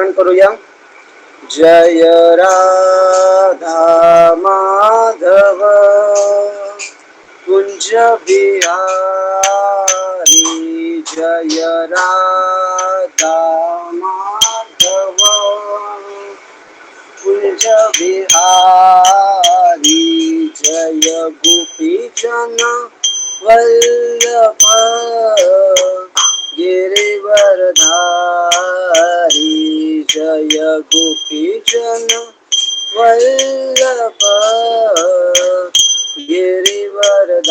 नामस्मरण करूया. जय राधा माधव कुंज बिहारी, जय राधा माधव कुंज बिहारी, जय गोपी जन वल्लभ गिरिवरधारी, जय गोपी जन वल्लभ गिरिवरधारी,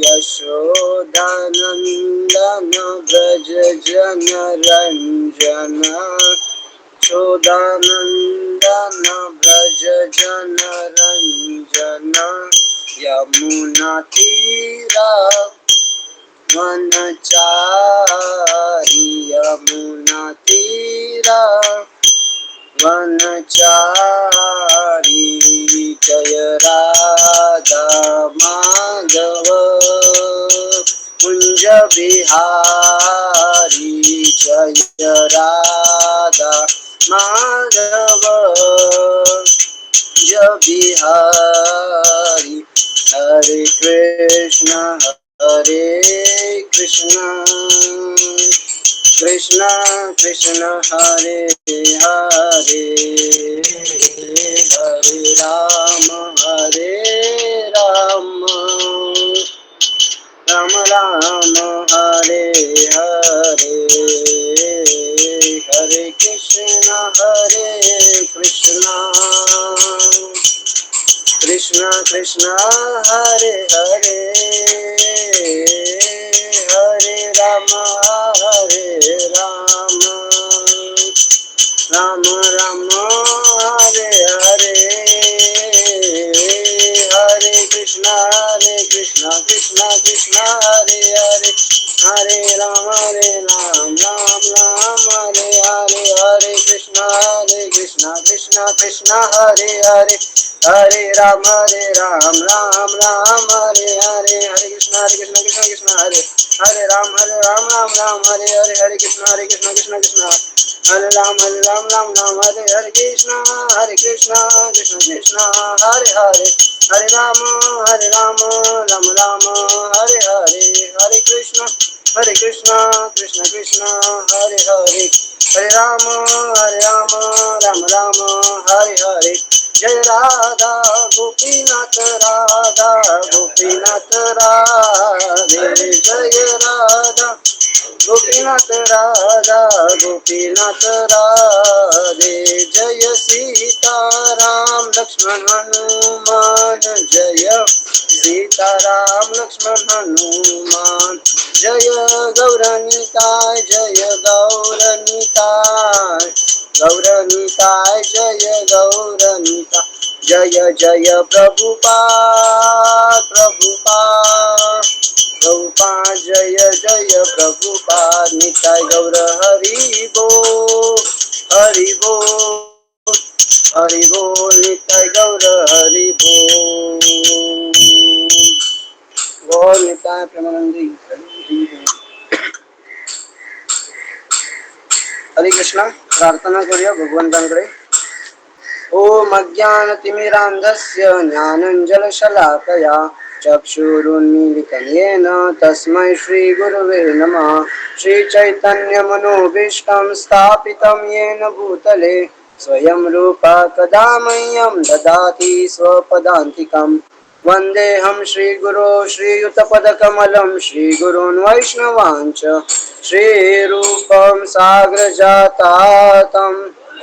यशोदानंदन व्रज जन रंजन, यशोदानंदन व्रज जन रंजन, यमुना तीरा वनचारी, यमुना तीरा वनचारी, जय राधा माधव कुंज बिहारी, जय राधा माधव कुंज बिहारी. हरे कृष्ण कृष्ण कृष्ण हरे हरे, हरे राम राम राम हरे हरे, हरे कृष्ण कृष्ण कृष्ण हरे हरे, हरे राम राम राम हरे हरे, हरे कृष्ण कृष्ण कृष्ण हरे हरे, हरे राम राम हरे हरे, हरे कृष्ण कृष्ण कृष्ण हरे हरे, हरे राम राम हरे हरे, हरे कृष्ण कृष्ण कृष्ण हरे, हरे राम राम हरे हरे, हरे कृष्ण कृष्ण कृष्ण हरे राम हरे हरे कृष्ण कृष्ण कृष्ण हरे हरे, हरे राम राम हरे हरे, हरे कृष्ण कृष्ण कृष्ण हरे हरे, हरे राम राम हरे हरे. जय राधा गोपीनाथ राधे, जय राधा गोपीनाथ राधे, जय सीताराम लक्ष्मण हनुमान, जय सीताराम लक्ष्मण हनुमान, जय गौरनिताय जय गौरनिताय जय गौरनिताय, जय जय प्रभुपाद जय जय प्रभुपाद, निताय गौर हरि बोल हरि बोल, निताय गौर हरि बोल, गौर निताय प्रेमानंदी. हरे कृष्णा. प्रार्थना करूया भगवंतांकडे. ओम अज्ञानतिमिरान्धस्य ज्ञानञ्जनशलाकया चक्षुरुन्मीलितं येन तस्मै श्रीगुरवे नमः. श्रीचैतन्यमनोभीष्टं स्थापितं येन भूतले स्वयं रूपा कदा मह्यं ददाति स्वपदान्तिकम्. वन्देऽहं श्रीगुरो श्रीयुतपदकमलं श्रीगुरून् वैष्णवांश्च श्रीरूपं साग्रजातातं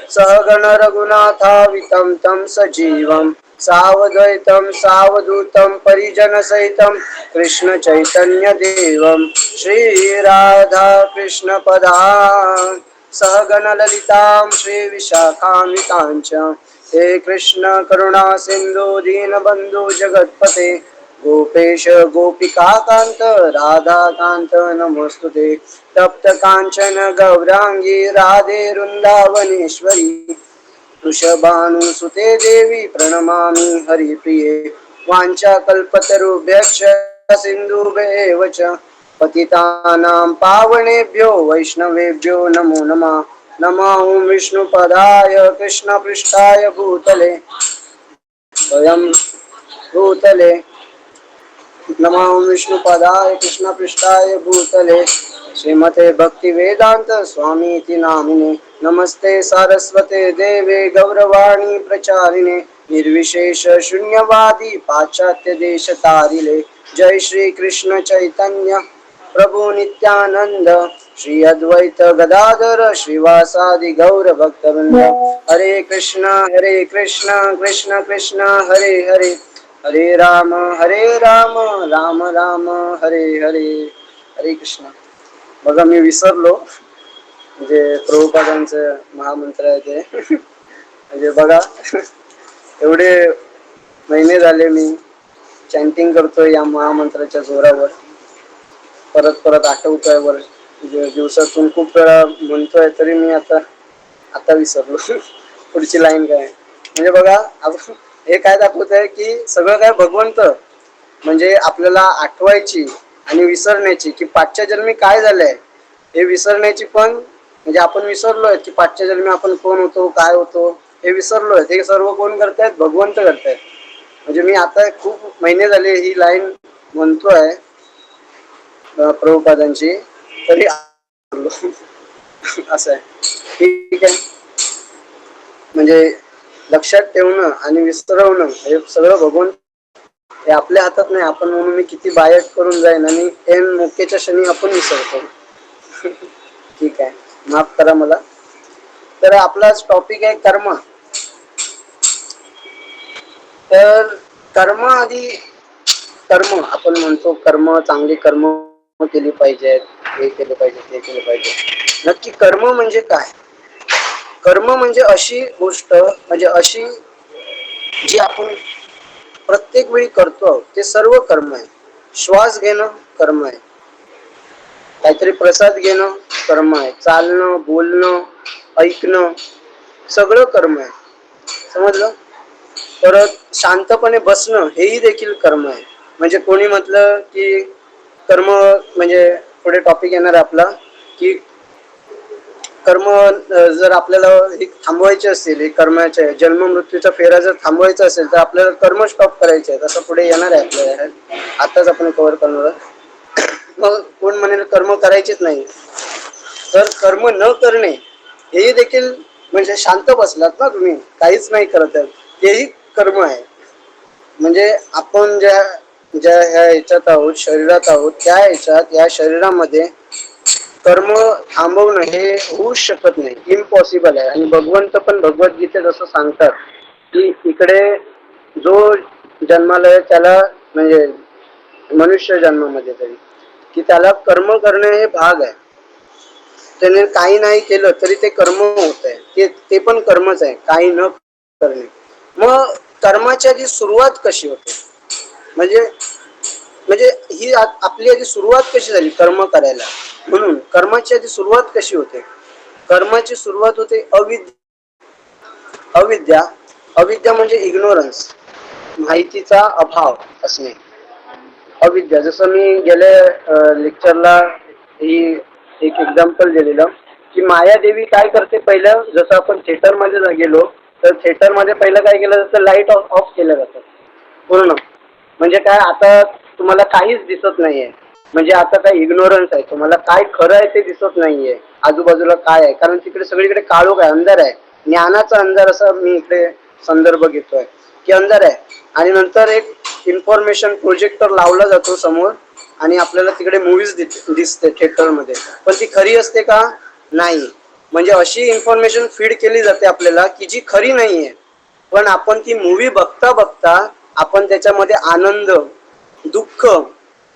सहगण रघुनाथावितं तं सजीवं सावद्वैतं सावधूतं परिजनसहितं कृष्ण चैतन्य देवं श्रीराधा कृष्ण पदान् सहगण ललितां श्रीविशाखान्वितांच. हे कृष्ण करुणा सिंधु दीनबंधु जगत्पते गोपेश गोपिकाकांत राधाकांत नमोस्तुते. तप्त कांचन गौरांगी राधे वृंदावनेश्वरी वृषभानुसुते देवी प्रणमामि हरिप्रिये. वाञ्छाकल्पतरुभ्यश्च सिन्धुभ्येव च पतितानां पावनेभ्यो वैष्णवेभ्यो नमो नमः। नमः विष्णुपदाय कृष्णपृष्ठाय भूतले स्वयं भूतले नमः विष्णुपदाय कृष्णपृष्ठाय भूतले श्रीमते भक्तिवेदांत स्वामी इति नामिने। नमस्ते सारस्वते देवे गौरवाणी प्रचारिणे निर्विशेष शून्यवादी पाश्चात्य देश तारिले। जय श्री कृष्ण चैतन्य प्रभु नित्यानंद श्री अद्वैत गदाधर श्रीवासादि गौर भक्तवृंद। हरे कृष्ण कृष्ण कृष्ण हरे हरे हरे राम राम राम हरे हरे। हरे कृष्ण। बघा मी विसरलो म्हणजे प्रभुपादांचं महामंत्र आहे ते म्हणजे बघा एवढे महिने झाले मी चॅन्टिंग करतोय या महामंत्राच्या जोरावर, परत परत आठवतोय वर्ष दिवसातून खूप वेळा म्हणतोय, तरी मी आता विसरलो पुढची लाईन काय म्हणजे बघा हे काय दाखवत आहे की सगळं काय भगवंत म्हणजे आपल्याला आठवायची आणि विसरण्याची की पाठच्या जन्मी काय झालंय हे विसरण्याची पण म्हणजे आपण विसरलोय की पाठच्या जन्मी आपण कोण होतो काय होतो हे विसरलोय, हे सर्व कोण करतायत? भगवंत करतायत. म्हणजे मी आता खूप महिने झाले ही लाईन म्हणतोय प्रभुपादांची, तरी असं आहे. ठीक आहे, म्हणजे लक्षात ठेवणं आणि विसरवणं हे सगळं भगवंत हे आपल्या हातात नाही. आपण म्हणून मी किती बायट करून जाईन आणि एन मोक्याच्या क्षणी आपण विसरतो. ठीक आहे, माफ करा मला. तर आपला टॉपिक आहे कर्म. तर कर्म आधी कर्म आपण म्हणतो कर्म चांगली कर्म केली पाहिजेत, हे केलं पाहिजे ते केलं पाहिजे. नक्की कर्म म्हणजे काय? कर्म म्हणजे अशी गोष्ट म्हणजे अशी जी आपण प्रत्येक वेळी करतो ते सर्व कर्म आहे. श्वास घेणं कर्म आहे, काहीतरी प्रसाद घेणं कर्म आहे, चालणं बोलणं ऐकणं सगळं कर्म आहे. समजलं? परत शांतपणे बसणं हेही देखील कर्म आहे. म्हणजे कोणी म्हटलं की कर्म म्हणजे पुढे टॉपिक येणार आहे आपला की कर्म जर आपल्याला थांबवायचे असतील, हे कर्माचे जन्म मृत्यूचा फेरा जर थांबवायचा असेल तर आपल्याला कर्म स्टॉप करायचे आहेत, असं पुढे येणार आहे आपल्याला. आताच आपण कव्हर करणार. मग कोण म्हणेल कर्म करायचेच नाही, तर कर्म न करणे हेही देखील म्हणजे शांत बसलात ना तुम्ही, काहीच नाही करत आहे, तेही कर्म आहे. म्हणजे आपण ज्या ज्या ह्या ह्याच्यात आहोत, शरीरात आहोत, त्या ह्याच्यात या शरीरामध्ये कर्म थांबवणं हे होऊच शकत नाही, इम्पॉसिबल आहे. आणि भगवंत पण भगवद्गीतेत असं सांगतात की इकडे जो जन्माला आहे त्याला म्हणजे मनुष्य जन्मामध्ये तरी की त्याला कर्म करणे हे भाग आहे. त्याने काही नाही केलं तरी ते कर्म होत आहे, ते पण कर्मच आहे, काही न करणे. मग कर्माची आधी सुरुवात कशी होते? म्हणजे म्हणजे ही आपली आधी सुरुवात कशी झाली कर्म करायला? म्हणून कर्माची आधी सुरुवात कशी होते? कर्माची सुरुवात होते अविद्या. अविद्या म्हणजे इग्नोरन्स, माहितीचा अभाव असणे. अविद्या, जसं मी गेल्या लेक्चरला ही एक एक्झाम्पल दिलेलं की मायादेवी काय करते, पहिलं जसं आपण थिएटर मध्ये गेलो तर थिएटर मध्ये पहिलं काय केलं जातं, लाईट ऑफ केलं जातं पूर्ण. म्हणजे काय, आता तुम्हाला काहीच दिसत नाहीये, म्हणजे आता काय इग्नोरन्स आहे, तुम्हाला काय खरं आहे ते दिसत नाहीये, आजूबाजूला काय आहे, कारण तिकडे सगळीकडे काळोख आहे, अंधार आहे, ज्ञानाचा अंधार असा मी इकडे संदर्भ घेतोय की अंधार आहे. आणि नंतर एक इन्फॉर्मेशन प्रोजेक्टर लावला जातो समोर आणि आपल्याला तिकडे मूवीज दिसते थिएटर मध्ये, पण ती खरी असते का? नाही. म्हणजे अशी इन्फॉर्मेशन फीड केली जाते आपल्याला की जी खरी नाहीये, पण आपण ती मूवी बघता बघता आपण त्याच्यामध्ये आनंद दुःख,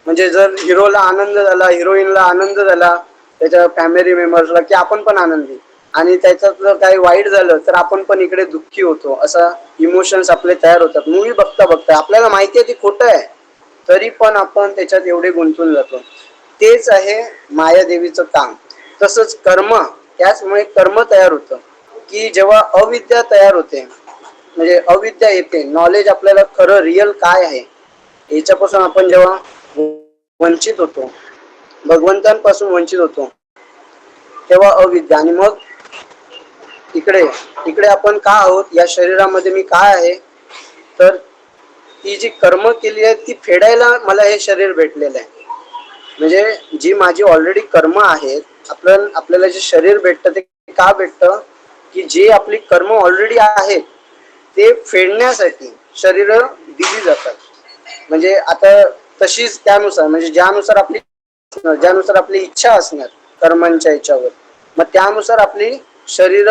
म्हणजे जर हिरोला आनंद झाला, हिरोईनला आनंद झाला, त्याच्या फॅमिली मेंबर्सला की आपण पण आनंदी, आणि त्याच्यात जर काही वाईट झालं तर आपण पण इकडे दुःखी होतो. असा इमोशन्स आपले तयार होतात मूवी बघता बघता. आपल्याला माहिती आहे ती खोटं आहे तरी पण आपण त्याच्यात एवढे गुंतून जातो. तेच आहे मायादेवीचं काम. तसंच कर्म, त्याचमुळे कर्म तयार होतं की जेव्हा अविद्या तयार होते, म्हणजे अविद्या येते, नॉलेज आपल्याला खरं रिअल काय आहे याच्यापासून आपण जेव्हा वंचित होतो भगवंतांपासून वंचित होतो तेव्हा अविद्या. आणि मग इकडे इकडे आपण का आहोत, या शरीरामध्ये मी काय आहे, तर ती जी कर्म केली आहे ती फेडायला मला हे शरीर भेटलेलं आहे. म्हणजे जी माझी ऑलरेडी कर्म आहेत, आपल्याला जे शरीर भेटतं ते का भेटतं, की जे आपली कर्म ऑलरेडी आहेत ते फेडण्यासाठी शरीर दिली जातात. म्हणजे आता तशीच त्यानुसार, म्हणजे ज्यानुसार आपली इच्छा असणार कर्मांच्या याच्यावर, मग त्यानुसार आपली शरीर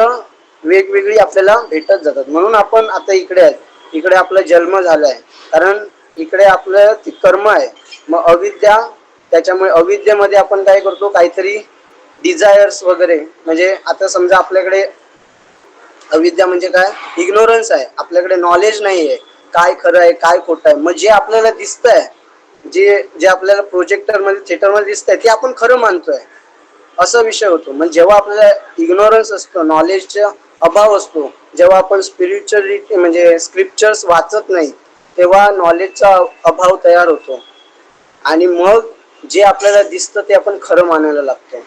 वेगवेगळी आपल्याला भेटत जातात. म्हणून आपण आता इकडे आहेत, इकडे आपला जन्म झालाय, कारण इकडे आपलं ती कर्म आहे. मग अविद्या, त्याच्यामुळे अविद्येमध्ये आपण काय करतो, काहीतरी डिझायर्स वगैरे. म्हणजे आता समजा आपल्याकडे अविद्या म्हणजे काय, इग्नोरन्स आहे, आपल्याकडे नॉलेज नाही आहे काय खरं आहे काय खोटं आहे. मग जे आपल्याला दिसतंय, जे जे आपल्याला प्रोजेक्टर मध्ये थिएटर मध्ये दिसतंय ते आपण खरं मानतोय, असा विषय होतो. म्हणजे जेव्हा आपल्याला इग्नोरन्स असतो, नॉलेजचा अभाव असतो, जेव्हा आपण स्पिरिच्युअलिटी म्हणजे स्क्रिप्चर्स वाचत नाही, तेव्हा नॉलेजचा अभाव तयार होतो. आणि मग जे आपल्याला दिसतं ते आपण खरं मानायला लागतो.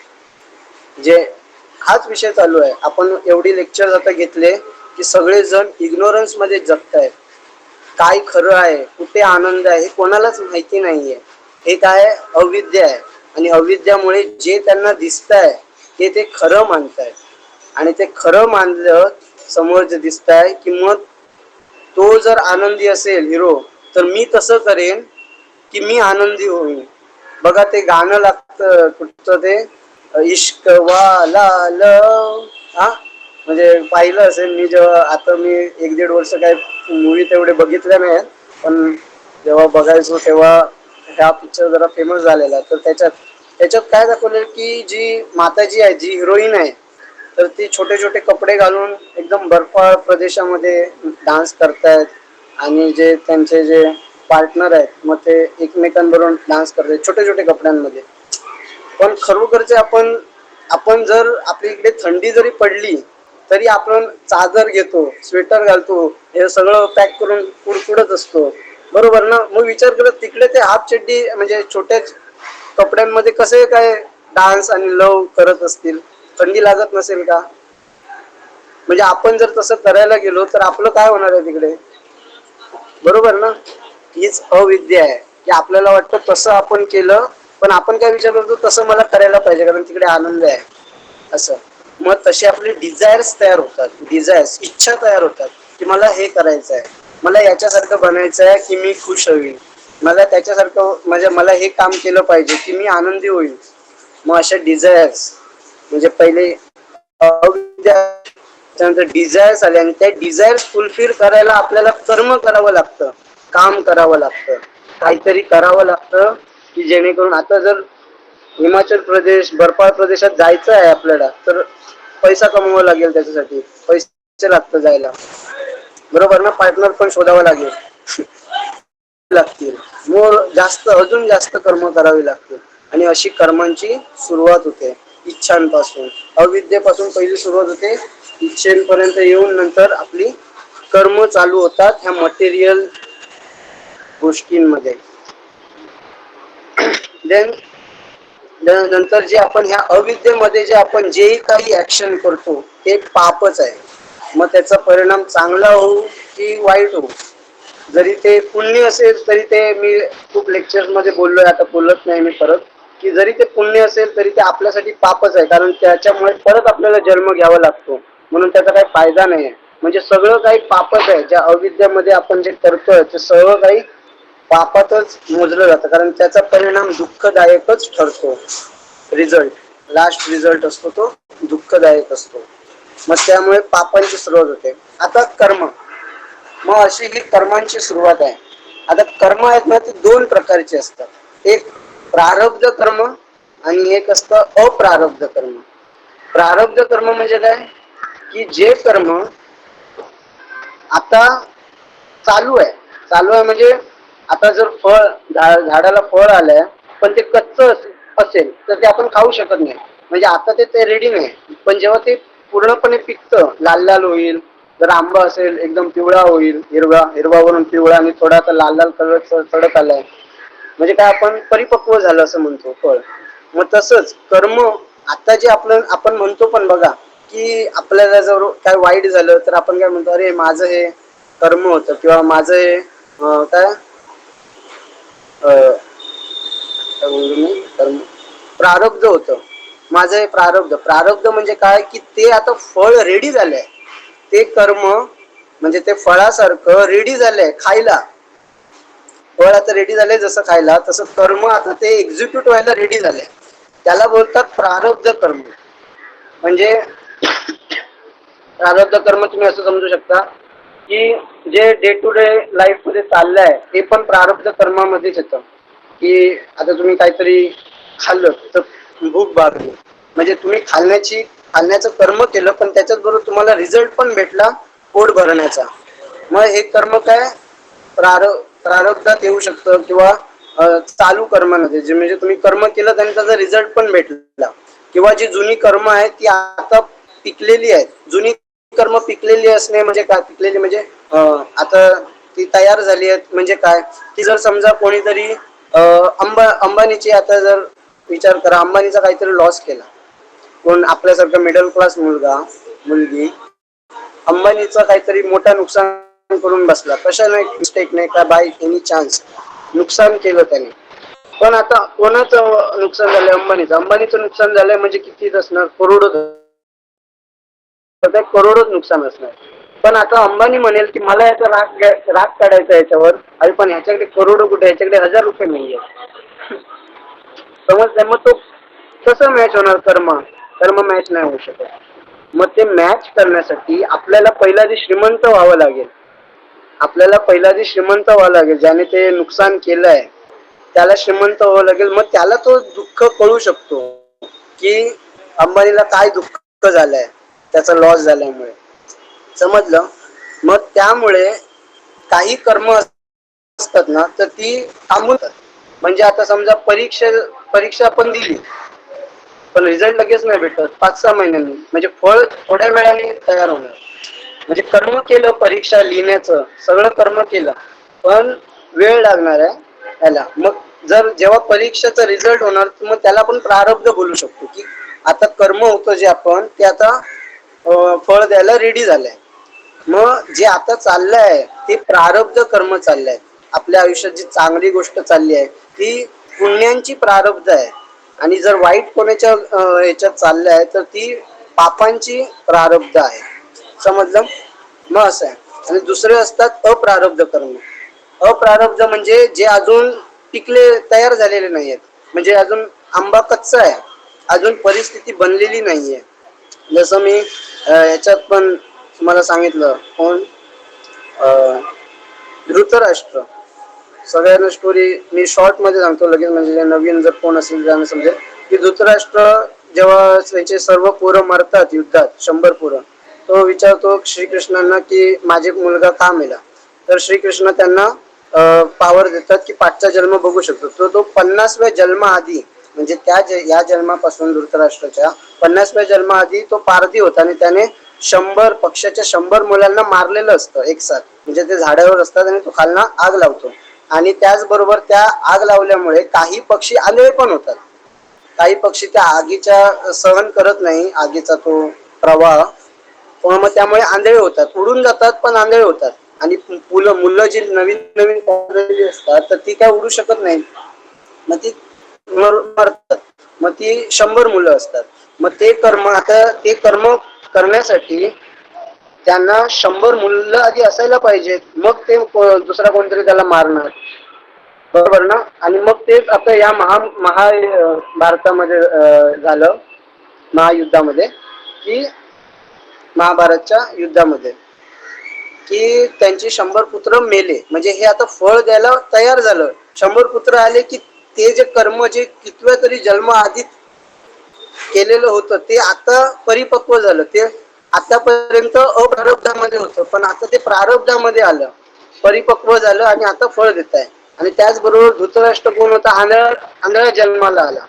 जे हाच विषय चालू आहे. आपण एवढी लेक्चर आता घेतले की सगळेजण इग्नोरन्स मध्ये जगतायत. काय खरं आहे, कुठे आनंद आहे, हे कोणालाच माहिती नाहीये. हे काय अविद्या आहे. आणि अविद्यामुळे जे त्यांना दिसतंय ते खरं मानतायत. आणि ते खरं मानलं, समोर जे दिसतंय, की मग तो जर आनंदी असेल हिरो, तर मी तसं करेन की मी आनंदी होईन. बघा ते गाणं लागतं कुठचं ते, इश्क वाला लव. हा, म्हणजे पाहिलं असेल मी, जेव्हा आता मी 1-1.5 वर्ष काय मूवी तेवढे बघितले नाही, पण जेव्हा बघायचो तेव्हा हा पिक्चर जरा फेमस झालेला. तर त्याच्यात काय दाखवलं की जी माताजी आहे, जी हिरोईन आहे, तर ती छोटे छोटे कपडे घालून एकदम बर्फाळ प्रदेशामध्ये डान्स करतायत. आणि जे त्यांचे जे पार्टनर आहेत मग ते एकमेकांबरोबर डान्स करतात छोटे छोटे कपड्यांमध्ये. पण खरोखरचे आपण जर आपल्या इकडे थंडी जरी पडली तरी आपण चादर घेतो, स्वेटर घालतो, हे सगळं पॅक करून कुडकुडत असतो, बरोबर ना. मग विचार करत तिकडे ते हाफ चड्डी म्हणजे छोट्या कपड्यांमध्ये कसे काय डान्स आणि लव करत असतील, थंडी लागत नसेल का. म्हणजे आपण जर तसं करायला गेलो तर आपलं काय होणार आहे तिकडे, बरोबर ना. हीच अविद्या आहे की आपल्याला वाटतं तसं आपण केलं, पण आपण काय विचार करतो तसं मला करायला पाहिजे कारण तिकडे आनंद आहे असं. मग तसे आपले डिझायर्स तयार होतात, डिझायर्स इच्छा तयार होतात की मला हे करायचं आहे, मला याच्यासारखं बनायचं आहे की मी खुश होईल, मला त्याच्यासारखं म्हणजे मला हे काम केलं पाहिजे की मी आनंदी होईल. मग अशा डिझायर्स म्हणजे पहिले अविद्या, त्यानंतर डिझायर्स आले, आणि त्या डिझायर्स फुलफिल करायला आपल्याला कर्म करावं लागतं, काम करावं लागतं, काहीतरी करावं लागतं की जेणेकरून आता जर हिमाचल प्रदेश बर्फाळ प्रदेशात जायचं आहे आपल्याला तर पैसा कमवावा लागेल, त्याच्यासाठी पैसे लागतं जायला, बरोबर ना. पार्टनर पण शोधावा लागेल लागतील, मोर जास्त अजून जास्त कर्म करावी लागतील. आणि अशी कर्मांची सुरुवात होते इच्छांपासून. अविद्येपासून पहिली सुरुवात होते, इच्छेपर्यंत येऊन नंतर आपली कर्म चालू होतात ह्या मटेरियल गोष्टींमध्ये. देन नंतर जे आपण ह्या अविद्येमध्ये जे आपण जे काही ऍक्शन करतो ते पापच आहे. मग त्याचा परिणाम चांगला होऊ की वाईट होऊ, जरी ते पुण्य असेल तरी ते, मी खूप लेक्चर मध्ये बोललोय, आता बोलत नाही मी परत, की जरी ते पुण्य असेल तरी ते आपल्यासाठी पापच आहे, कारण त्याच्यामुळे परत आपल्याला जन्म घ्यावा लागतो, म्हणून त्याचा काही फायदा नाही आहे. म्हणजे सगळं काही पापच आहे, ज्या अविद्यामध्ये आपण जे करतोय ते सगळं काही पापातच मोजलं जातं, कारण त्याचा परिणाम दुःखदायकच ठरतो. लास्ट रिझल्ट असतो तो दुःखदायक असतो. मग त्यामुळे पापांची सुरुवात होते. आता कर्म, मग अशी ही कर्मांची सुरुवात आहे. आता कर्म आहेत ना, ते 2 प्रकारचे असतात, एक प्रारब्ध कर्म आणि एक असतं अप्रारब्ध कर्म. प्रारब्ध कर्म म्हणजे काय, की जे कर्म आता चालू आहे म्हणजे आता जर झाडाला फळ आलंय पण ते कच्च असेल तर ते आपण खाऊ शकत नाही, म्हणजे आता ते रेडी नाही. पण जेव्हा ते पूर्णपणे पिकतं, लाल लाल होईल, जर आंबा असेल एकदम पिवळा होईल, हिरवावरून पिवळा आणि थोडा आता लाल लाल कलर चढत आलाय, म्हणजे काय आपण परिपक्व झालं असं म्हणतो फळ. मग तसंच कर्म आता जे आपण म्हणतो पण बघा की आपल्याला जर काय वाईट झालं तर आपण काय म्हणतो, अरे माझं हे कर्म होतं किंवा माझं हे काय कर्म प्रारब्ध होतं, माझं हे प्रारब्ध म्हणजे काय की ते आता फळ रेडी झालंय, ते कर्म म्हणजे ते फळासारखं रेडी झालंय खायला. फळ आता रेडी झालंय जसं खायला, तसं कर्म आता ते एक्झिक्यूट व्हायला रेडी झालंय. त्याला बोलतात प्रारब्ध कर्म. म्हणजे प्रारब्ध कर्म तुम्ही असं समजू शकता की जे डे टू डे लाईफ मध्ये चाललंय ते पण प्रारब्ध कर्मामध्येच येतं. की आता तुम्ही काहीतरी खाल्लं तर भूक भागली, म्हणजे तुम्ही खाण्याचं कर्म केलं, पण त्याच्याच बरोबर तुम्हाला रिझल्ट पण भेटला पोट भरण्याचा. मग हे कर्म काय प्रारब्धात येऊ शकतं किंवा चालू कर्मामध्ये, जे म्हणजे तुम्ही कर्म केलं आणि त्याचा रिझल्ट पण भेटला, किंवा जी जुनी कर्म आहेत ती आता पिकलेली आहेत. जुनी कर्म पिकलेली असणे म्हणजे काय, पिकलेली म्हणजे आता ती तयार झाली आहेत म्हणजे काय की जर समजा कोणीतरी अंबानीची आता जर विचार करा, अंबानीचा काहीतरी लॉस केला, कोण आपल्यासारखा मिडल क्लास मुलगी अंबानीचा काहीतरी मोठा नुकसान करून बसला, कशा नाही मिस्टेक नाही का बाय एनी चान्स नुकसान केलं त्याने. पण आता कोणाचं नुकसान झालंय, अंबानीचं नुकसान झालंय म्हणजे किती असणार, करोडच नुकसान असणार. पण आता अंबानी म्हणेल की मला याचा राग काढायचा याच्यावर, अरे पण ह्याच्याकडे करोडो कुठे, ह्याच्याकडे ₹1000 नाहीये. समजलं? मग तो कसं मॅच होणार, कर्म मॅच नाही होऊ शकत. मग ते मॅच करण्यासाठी आपल्याला पहिला आधी श्रीमंत व्हावं लागेल. ज्याने ते नुकसान केलंय त्याला श्रीमंत व्हावं लागेल. मग त्याला तो दुःख कळू शकतो की अंबानीला काय दुःख झालंय त्याचा लॉस झाल्यामुळे. समजलं? मग त्यामुळे काही कर्म असतात ना तर ती थांबून, म्हणजे आता समजा परीक्षा आपण दिली पण रिझल्ट लगेच नाही भेटत, 5-6 महिन्यांनी, म्हणजे फळ थोड्या वेळाने तयार होणार. म्हणजे कर्म केलं, परीक्षा लिहिण्याचं सगळं कर्म केलं, पण वेळ लागणार आहे त्याला. मग जेव्हा परीक्षेचा रिझल्ट होणार मग त्याला आपण प्रारब्ध बोलू शकतो की आता कर्म होतं जे आपण ते आता फळ द्यायला रेडी झालंय. मग जे आता चाललंय ते प्रारब्ध कर्म चाललंय. आपल्या आयुष्यात जी चांगली गोष्ट चालली आहे ती पुण्यांची प्रारब्ध आहे, आणि जर वाईट कोणाच्या ह्याच्यात चाललं आहे तर ती पापांची प्रारब्ध आहे. समजलं? मग असं आहे. आणि दुसरे असतात अप्रारब्ध कर्म. अप्रारब्ध म्हणजे जे अजून तयार झालेले नाहीयेत, म्हणजे अजून आंबा कच्चा आहे, अजून परिस्थिती बनलेली नाहीये. जसं मी याच्यात पण तुम्हाला सांगितलं, कोण धृतराष्ट्र, सगळ्यांना स्टोरी मी शॉर्ट मध्ये सांगतो लगेच, म्हणजे नवीन जर कोण असेल त्यांना समजेल की धृतराष्ट्र जेव्हा त्याचे सर्व पोरं मरतात युद्धात, 100 पोरं, तो विचारतो श्रीकृष्णांना की माझे मुलगा का मेला. तर श्रीकृष्ण त्यांना पावर देतात की 5चा जन्म बघू शकतो. तो 50व्या जन्माआधी, म्हणजे या जन्मापासून धृतराष्ट्राच्या 50व्या जन्माआधी तो पारधी होता आणि त्याने 100 पक्षाच्या 100 मुलांना मारलेलं असतं एक साथ. म्हणजे ते झाडावर असतात आणि तो खालना आग लावतो, आणि त्याचबरोबर त्या आग लावल्यामुळे काही पक्षी आंधळे पण होतात. काही पक्षी त्या आगीच्या सहन करत नाही, आगीचा तो प्रवाह, मग त्यामुळे आंधळे होतात, उडून जातात पण आंधळे होतात. आणि मुलं जी नवीन नवीन असतात तर ती काय उडू शकत नाही, मग ती मरतात. मग ती 100 मुलं असतात. मग ते कर्म करण्यासाठी त्यांना 100 मुलं आधी असायला पाहिजेत, मग ते दुसरा कोणतरी त्याला मारणार, बरोबर ना. आणि मग तेच आता या भारतामध्ये झालं, महायुद्धामध्ये, की महाभारतच्या युद्धामध्ये, की त्यांची 100 पुत्र मेले. म्हणजे हे आता फळ द्यायला तयार झालं, 100 पुत्र आले की ते जे कर्म जे कितव्या तरी जन्म आधी केलेलं होतं ते आता परिपक्व झालं. ते आतापर्यंत अप्रारब्धामध्ये होतं, पण आता ते प्रारब्धामध्ये आलं, परिपक्व झालं आणि आता फळ देत आहे. आणि त्याचबरोबर धृतराष्ट्र कोण होता, आंधळ्या जन्माला आला.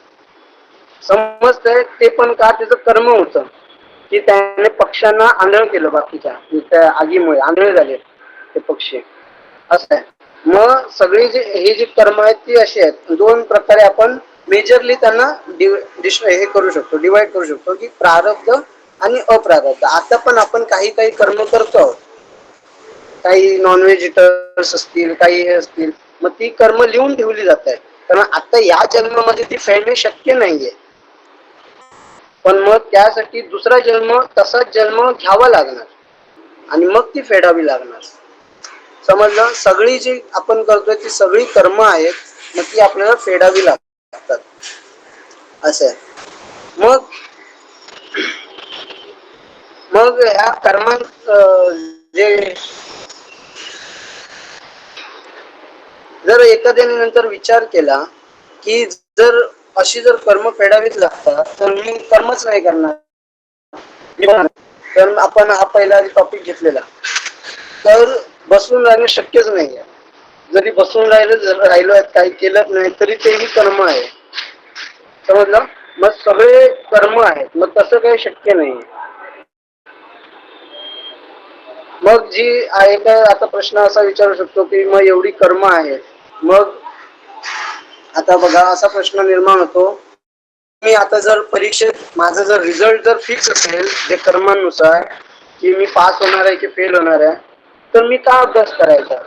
समजतंय? ते पण का, त्याचं कर्म होतं की त्याने पक्ष्यांना आंधळ केलं, बाकीच्या त्या आगीमुळे आंधळे झाले ते पक्षी. असं आहे. मग सगळी हे जी कर्म आहेत ती अशी आहेत, 2 प्रकारे आपण मेजरली त्यांना हे करू शकतो, डिवाइड करू शकतो की प्रारब्ध आणि अप्रारब्ध. आता पण आपण काही काही कर्म करतो आहोत, काही नॉनव्हेज इटर्स असतील, काही हे असतील, मग ती कर्म लिहून ठेवली जात आहेत. कारण आता या जन्मामध्ये ती फेडणे शक्य नाहीये, पण मग त्यासाठी दुसरा जन्म, तसाच जन्म घ्यावा लागणार आणि मग ती फेडावी लागणार. समजलं? सगळी जी आपण करतोय ती सगळी कर्म आहेत, मग ती आपल्याला फेडावी लागतात. असं आहे. मग मग ह्या कर्मां जे जर एखाद्याने नंतर विचार केला की जर अशी जर कर्म फेडावीच लागतात तर मी कर्मच नाही करणार, तर आपण हा पहिला टॉपिक घेतलेला, तर बसून राहणं शक्यच नाही आहे. जरी बसून राहिलो काही केलंच नाही तरी तेही कर्म आहे. समजलं? मग सगळे कर्म आहेत, मग तसं काही शक्य नाही. मग जी आहे का, आता प्रश्न असा विचारू शकतो की मग एवढी कर्म आहेत, मग आता बघा असा प्रश्न निर्माण होतो, मी आता जर परीक्षेत माझा जर रिझल्ट जर फिक्स असेल जे कर्मानुसार की मी पास होणार आहे की फेल होणार आहे, तर मी का अभ्यास करायचा?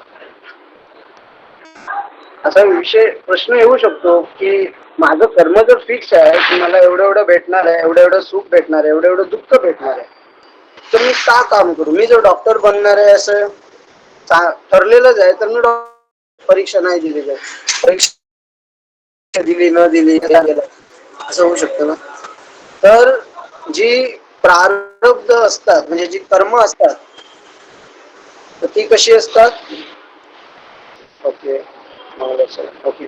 असा विषय प्रश्न येऊ शकतो की माझं कर्म जर फिक्स आहे की मला एवढं एवढं भेटणार आहे, एवढं एवढं सुख भेटणार आहे, एवढं एवढं दुःख भेटणार आहे, तर मी का काम करू? मी जर डॉक्टर बनणार आहे असं ठरलेलंच आहे तर मी परीक्षा नाही दिली, परीक्षा दिली न दिली असं होऊ शकतं ना. तर जी प्रारब्ध असतात म्हणजे जी कर्म असतात तर ती कशी असतात? ओके, ओके,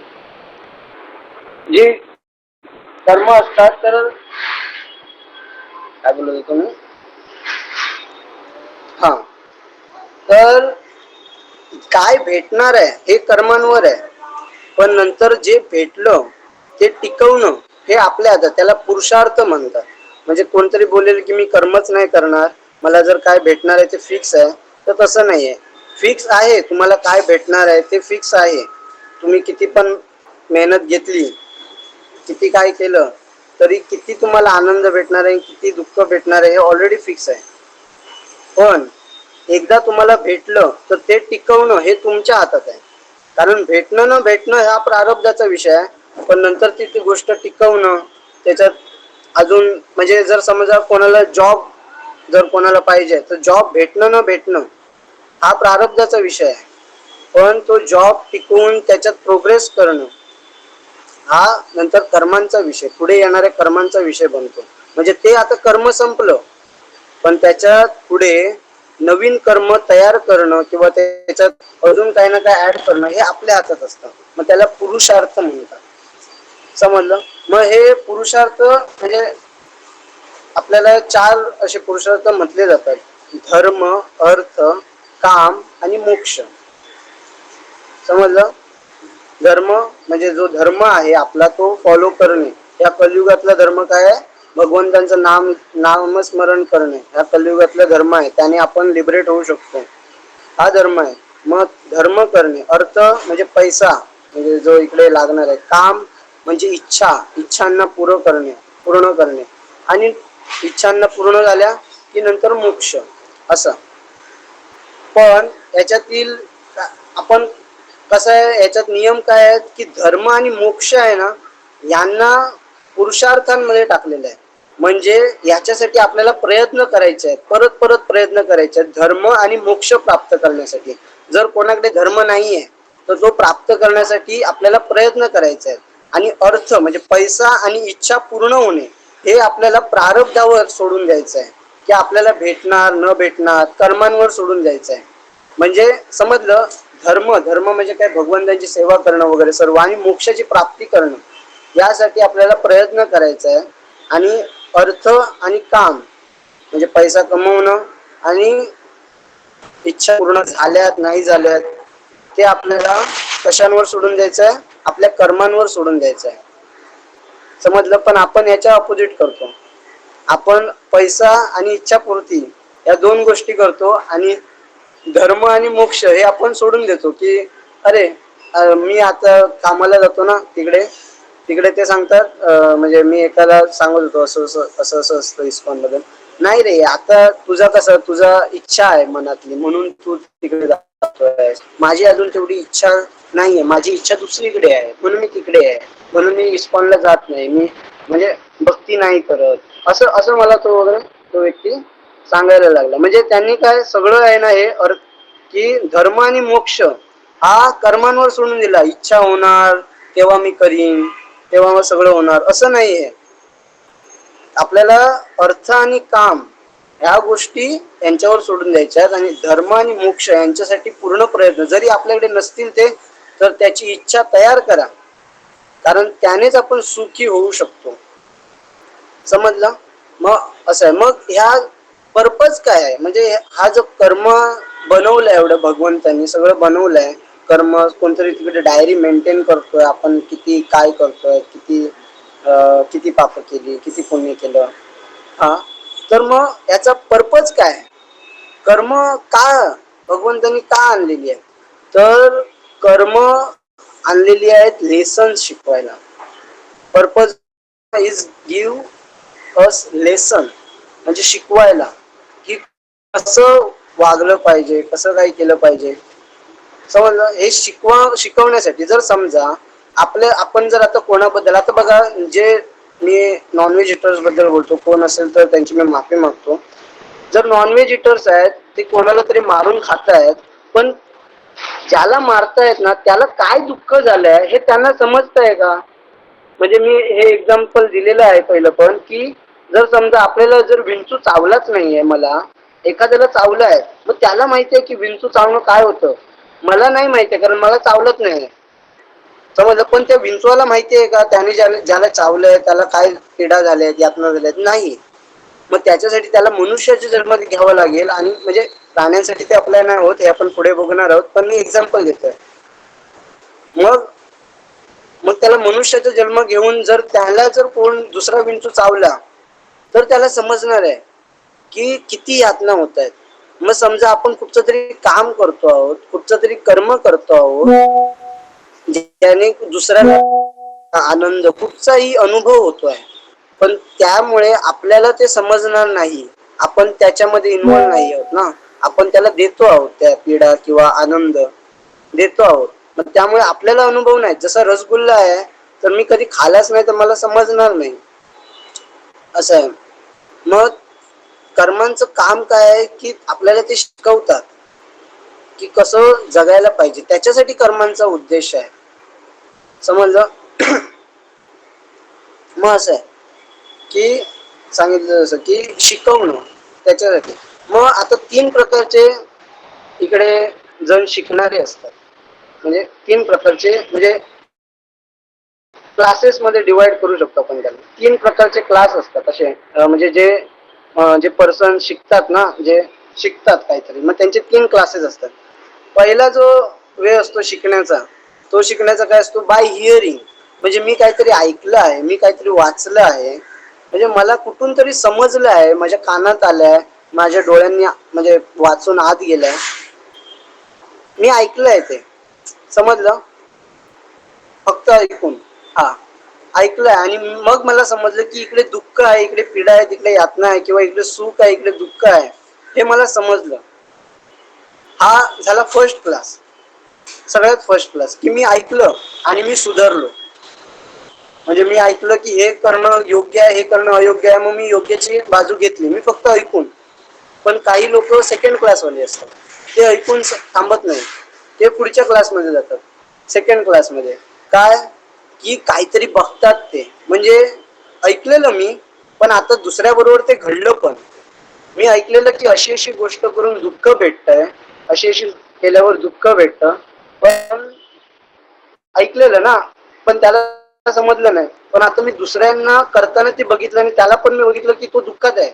जी कर्म असतात तर काय बोलत होतो मी? हा, तर काय भेटणार आहे हे कर्मांवर आहे, पण नंतर जे भेटलं ते टिकवणं हे आपल्या हातात, त्याला पुरुषार्थ म्हणतात. म्हणजे कोणतरी बोलेल की मी कर्मच नाही करणार, मला जर काय भेटणार आहे ते फिक्स आहे, तर तसं नाहीये. फिक्स आहे, तुम्हाला काय भेटणार आहे ते फिक्स आहे. तुम्ही किती पण मेहनत घेतली, किती काय केलं तरी किती तुम्हाला आनंद भेटणार आहे, किती दुःख भेटणार आहे हे ऑलरेडी फिक्स आहे. पण एकदा तुम्हाला भेटलं तर ते टिकवणं हे तुमच्या हातात आहे. कारण भेटणं न भेटणं हा प्रारब्धाचा विषय आहे, पण नंतर ती गोष्ट टिकवणं, त्याच्यात अजून म्हणजे जर समजा कोणाला जॉब जर कोणाला पाहिजे तर जॉब भेटणं न भेटणं हा प्रारब्धाचा विषय आहे, पण तो जॉब टिकवून त्याच्यात प्रोग्रेस करणं हा नंतर कर्मांचा विषय, पुढे येणाऱ्या कर्मांचा विषय बनतो. म्हणजे ते आता कर्म संपलं, पण त्याच्या पुढे नवीन कर्म तयार करणं किंवा त्याच्यात अजून काही ना काही ऍड करणं हे आपल्या हातात असतं. मग त्याला पुरुषार्थ म्हणतात. समजलं? मग हे पुरुषार्थ म्हणजे आपल्याला 4 असे पुरुषार्थ म्हटले जातात: धर्म, अर्थ, काम आणि मोक्ष. समजलं? धर्म म्हणजे जो धर्म आहे आपला तो फॉलो करणे. या कलियुगातला धर्म काय आहे? भगवंतांचं नामस्मरण करणे. या कलियुगातला धर्म आहे, त्याने आपण लिबरेट होऊ शकतो, हा धर्म आहे. मग धर्म करणे, अर्थ म्हणजे पैसा, म्हणजे जो इकडे लागणार आहे. काम म्हणजे इच्छांना पूर्ण करणे आणि इच्छांना पूर्ण झाल्या की नंतर मोक्ष असं. पण याच्यातील आपण कसं आहे, याच्यात नियम काय आहेत की धर्म आणि मोक्ष आहे ना, यांना पुरुषार्थांमध्ये टाकलेलं आहे. म्हणजे याच्यासाठी आपल्याला प्रयत्न करायचे आहेत, परत परत प्रयत्न करायचे आहेत धर्म आणि मोक्ष प्राप्त करण्यासाठी. जर कोणाकडे धर्म नाहीये तर तो प्राप्त करण्यासाठी आपल्याला प्रयत्न करायचे आहेत. आणि अर्थ म्हणजे पैसा आणि इच्छा पूर्ण होणे हे आपल्याला प्रारब्धावर सोडून द्यायचं आहे, की आपल्याला भेटणार न भेटणार कर्मांवर सोडून द्यायचं आहे. म्हणजे समजलं? धर्म म्हणजे काय? भगवंताची सेवा करणं वगैरे सर्व, आणि मोक्षाची प्राप्ती करणं यासाठी आपल्याला प्रयत्न करायचा आहे. आणि अर्थ आणि काम म्हणजे पैसा कमवणं आणि इच्छा पूर्ण झाल्यात नाही झाल्यात ते आपल्याला कशांवर सोडून द्यायचं आहे? आपल्या कर्मांवर सोडून द्यायचं आहे. समजलं? पण आपण याच्या अपोजिट करतो. आपण पैसा आणि इच्छापूर्ती या 2 गोष्टी करतो आणि धर्म आणि मोक्ष हे आपण सोडून देतो की अरे मी आता कामाला जातो ना तिकडे, तिकडे ते सांगतात म्हणजे मी एकाला सांगत होतो असं असं असं असं असतं इस्कॉन बद्दल. नाही रे, आता तुझा कसं तुझा इच्छा आहे मनातली म्हणून तू तिकडे जातोय. माझी अजून तेवढी इच्छा नाहीये, माझी इच्छा दुसरीकडे आहे म्हणून मी तिकडे आहे. म्हणून मी इस्कॉनला जात नाही, मी म्हणजे भक्ती नाही करत असं असं मला तो वगैरे तो व्यक्ती सांगायला लागला. म्हणजे त्यांनी काय सगळं आहे ना हे अर्थ की धर्म आणि मोक्ष हा कर्मांवर सोडून दिला. इच्छा होणार तेव्हा मी करीन, तेव्हा मग सगळं होणार असं नाहीये. आपल्याला अर्थ आणि काम ह्या गोष्टी यांच्यावर सोडून द्यायच्या आहेत आणि धर्म आणि मोक्ष यांच्यासाठी पूर्ण प्रयत्न जरी आपल्याकडे नसतील ते तर त्याची इच्छा तयार करा, कारण त्यानेच आपण सुखी होऊ शकतो. समजलं? मग असं आहे. मग ह्या पर्पज काय आहे, म्हणजे हा जो कर्म बनवलंय एवढं भगवंतांनी सगळं बनवलंय. कर्म कोणतरी तिकडे डायरी मेंटेन करतोय आपण किती काय करतोय, किती किती पाप केली, किती पुण्य केलं. हा, तर मग याचा पर्पज काय, कर्म का भगवंतांनी का आणलेली आहे, तर कर्म आणलेली आहेत लेसन शिकवायला. Purpose is give us lesson, म्हणजे शिकवायला की कसं वागलं पाहिजे, कसं काही केलं पाहिजे. समजलं? हे शिकवण्यासाठी. जर समजा आपण जर आता कोणाबद्दल आता बघा, जे मी नॉनव्हेज इटर्स बद्दल बोलतो, कोण असेल तर त्यांची मी माफी मागतो. जर नॉनव्हेज इटर्स आहेत ते कोणाला तरी मारून खातायत, पण ज्याला मारतायत ना त्याला काय दुःख झालंय हे त्यांना समजतंय का? म्हणजे मी हे एक्झाम्पल दिलेलं आहे पहिलं पण, की जर समजा आपल्याला जर विंचू चावलाच नाहीये, मला एखाद्याला चावलंय, मग त्याला माहितीये की विंचू चावणं काय होतं. मला नाही माहितीये कारण मला चावलंच नाही. समजलं? पण त्या विंचवाला माहितीये का त्याने ज्याला चावलंय त्याला काय पीडा झाल्यात, यातना झाल्यात? नाही. मग त्याच्यासाठी त्याला मनुष्याच्या जन्मात घ्यावं लागेल. आणि म्हणजे प्राण्यांसाठी ते अप्लाय नाही होत, हे आपण पुढे बघणार आहोत, पण मी एक्झाम्पल देतोय. मग मग त्याला मनुष्याचा जन्म घेऊन जर त्याला जर कोण दुसरा विंचू चावला तर त्याला समजणार आहे की किती यातना होत आहेत. मग समजा आपण कुठचं तरी काम करतो आहोत, कुठचं तरी कर्म करतो आहोत ज्याने दुसऱ्याला आनंद कुठचाही अनुभव होतोय, पण त्यामुळे आपल्याला ते समजणार नाही, आपण त्याच्यामध्ये इन्व्हॉल्व नाही आहोत ना. आपण त्याला देतो आहोत त्या पीडा किंवा आनंद देतो आहोत, मग त्यामुळे आपल्याला अनुभव नाही. जसा रसगुल्ला आहे तर मी कधी खालाच नाही तर मला समजणार नाही, असं आहे. मग कर्मांचं काम काय आहे की आपल्याला ते शिकवतात की कसं जगायला पाहिजे, त्याच्यासाठी कर्मांचा उद्देश आहे. समजलं? मग असं आहे की सांगितलं जसं की शिकवणं त्याच्यासाठी. मग आता 3 प्रकारचे इकडे जण शिकणारे असतात, म्हणजे 3 प्रकारचे म्हणजे क्लासेस मध्ये डिवाइड करू शकतो आपण त्याला. 3 प्रकारचे क्लास असतात असे, म्हणजे जे पर्सन शिकतात ना, जे शिकतात काहीतरी, मग त्यांचे 3 क्लासेस असतात. पहिला जो वे असतो शिकण्याचा, तो शिकण्याचा काय असतो, बाय हिअरिंग. म्हणजे मी काहीतरी ऐकलं आहे, मी काहीतरी वाचलं आहे, म्हणजे मला कुठून तरी समजलं आहे, माझ्या कानात आलंय, माझ्या डोळ्यांनी म्हणजे वाचून आत गेलंय, मी ऐकलंय ते. समजलं? फक्त ऐकून, हा ऐकलंय आणि मग मला समजलं की इकडे दुःख आहे, इकडे पीडा आहे, तिकडे यातना आहे, किंवा इकडे सुख आहे, इकडे दुःख आहे, हे मला समजलं. हा झाला फर्स्ट क्लास, सगळ्यात फर्स्ट क्लास, की मी ऐकलं आणि मी सुधारलो. म्हणजे मी ऐकलं की हे करणं योग्य आहे, हे करणं अयोग्य आहे, मग मी योग्याची बाजू घेतली, मी फक्त ऐकून. पण काही लोक सेकंड क्लास वाले असतात, ते ऐकून थांबत नाही, ते पुढच्या क्लासमध्ये जातात. सेकंड क्लासमध्ये काय की काहीतरी बघतात ते, म्हणजे ऐकलेलं मी, पण आता दुसऱ्या बरोबर ते घडलं पण. मी ऐकलेलं की अशी अशी गोष्ट करून दुःख भेटतंय, अशी अशी केल्यावर दुःख भेटतं, पण ऐकलेलं ना, पण त्याला समजलं नाही. पण आता मी दुसऱ्यांना करताना ते बघितलं आणि त्याला पण मी बघितलं की तो दुःखात आहे.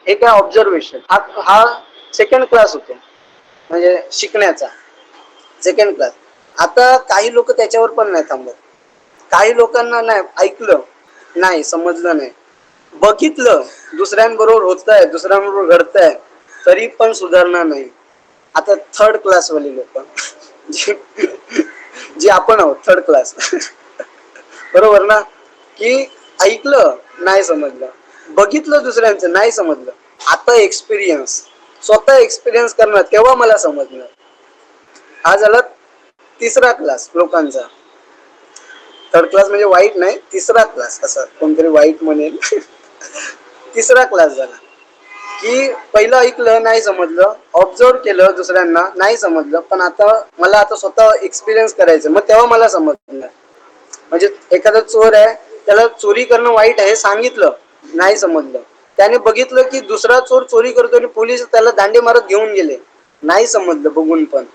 हे काय ऑब्झर्वेशन, हा सेकंड क्लास होतो, म्हणजे शिकण्याचा सेकंड क्लास. आता काही लोक त्याच्यावर पण नाही थांबत. काही लोकांना नाही ऐकलं, नाही समजलं, नाही बघितलं, दुसऱ्यांबरोबर होतंय, दुसऱ्यांबरोबर घडतंय, तरी पण सुधारणा नाही. आता थर्ड क्लासवाली लोक, जे आपण आहोत थर्ड क्लास. बरोबर ना? की ऐकलं नाही समजलं, बघितलं दुसऱ्यांचं नाही समजलं, आता एक्सपिरियन्स, स्वतः एक्सपिरियन्स करणार तेव्हा मला समजणार. हा झाला तिसरा क्लास लोकांचा. थर्ड क्लास म्हणजे वाईट नाही, तिसरा क्लास, असं कोणतरी वाईट म्हणेल. तिसरा क्लास झाला की पहिलं ऐकलं नाही समजलं, ऑब्झर्व केलं दुसऱ्यांना नाही समजलं, पण आता मला आता स्वतः एक्सपिरियन्स करायचं, मग तेव्हा मला समजलं. म्हणजे एखादा चोर आहे, त्याला चोरी करणं वाईट आहे सांगितलं नाही समजलं, त्याने बघितलं की दुसरा चोर चोरी करतो आणि पोलीस त्याला दांडे मारत घेऊन गेले, नाही समजलं बघून पण.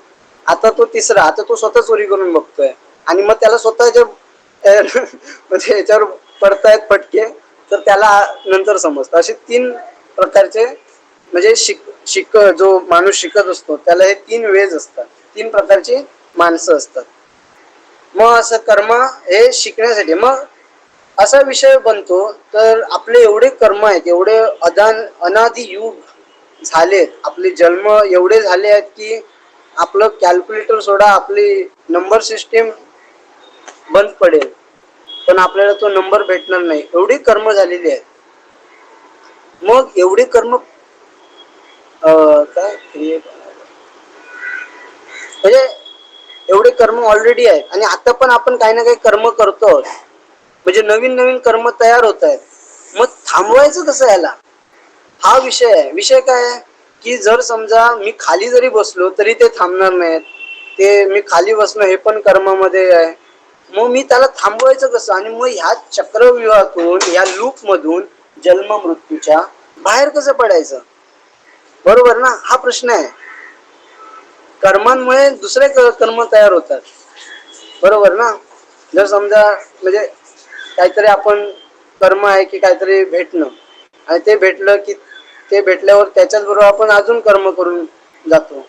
आता तो तिसरा, आता तो स्वतः चोरी करून बघतोय आणि मग त्याला स्वतःच्या म्हणजे याच्यावर पडतायत फटके, तर त्याला नंतर समजतं. असे तीन प्रकारचे म्हणजे जो माणूस शिकत असतो त्याला हे तीन वेज असतात, तीन प्रकारचे माणसं असतात. मग असं कर्म हे शिकण्यासाठी मग असा विषय बनतो. तर आपले एवढे कर्म आहेत, एवढे अनादि युग झालेत, आपले जन्म एवढे झाले आहेत की आपलं कॅल्क्युलेटर सोडा, आपली नंबर सिस्टीम बंद पडेल पण आपल्याला तो नंबर भेटणार नाही, एवढी कर्म झालेली आहेत. मग एवढे कर्म काय म्हणजे एवढे कर्म ऑलरेडी आहेत आणि आता पण आपण काही ना काही कर्म करतो, म्हणजे नवीन नवीन कर्म तयार होत आहेत. मग थांबवायचं कसं याला, हा विषय आहे. विषय काय आहे की जर समजा मी खाली जरी बसलो तरी ते थांबणार नाहीत, ते मी खाली बसणं हे पण कर्मामध्ये आहे. मग मी त्याला थांबवायचं कसं, आणि मग ह्या चक्रव्यूहातून, ह्या लूप मधून, जन्म मृत्यूच्या बाहेर कसं पडायचं, बरोबर ना? हा प्रश्न आहे. कर्मांमुळे दुसरे कर्म तयार होतात, बरोबर ना? जर समजा म्हणजे काहीतरी आपण कर्म आहे की काहीतरी भेटणं, आणि ते भेटलं की ते भेटल्यावर त्याच्याच बरोबर आपण अजून कर्म करून जातो.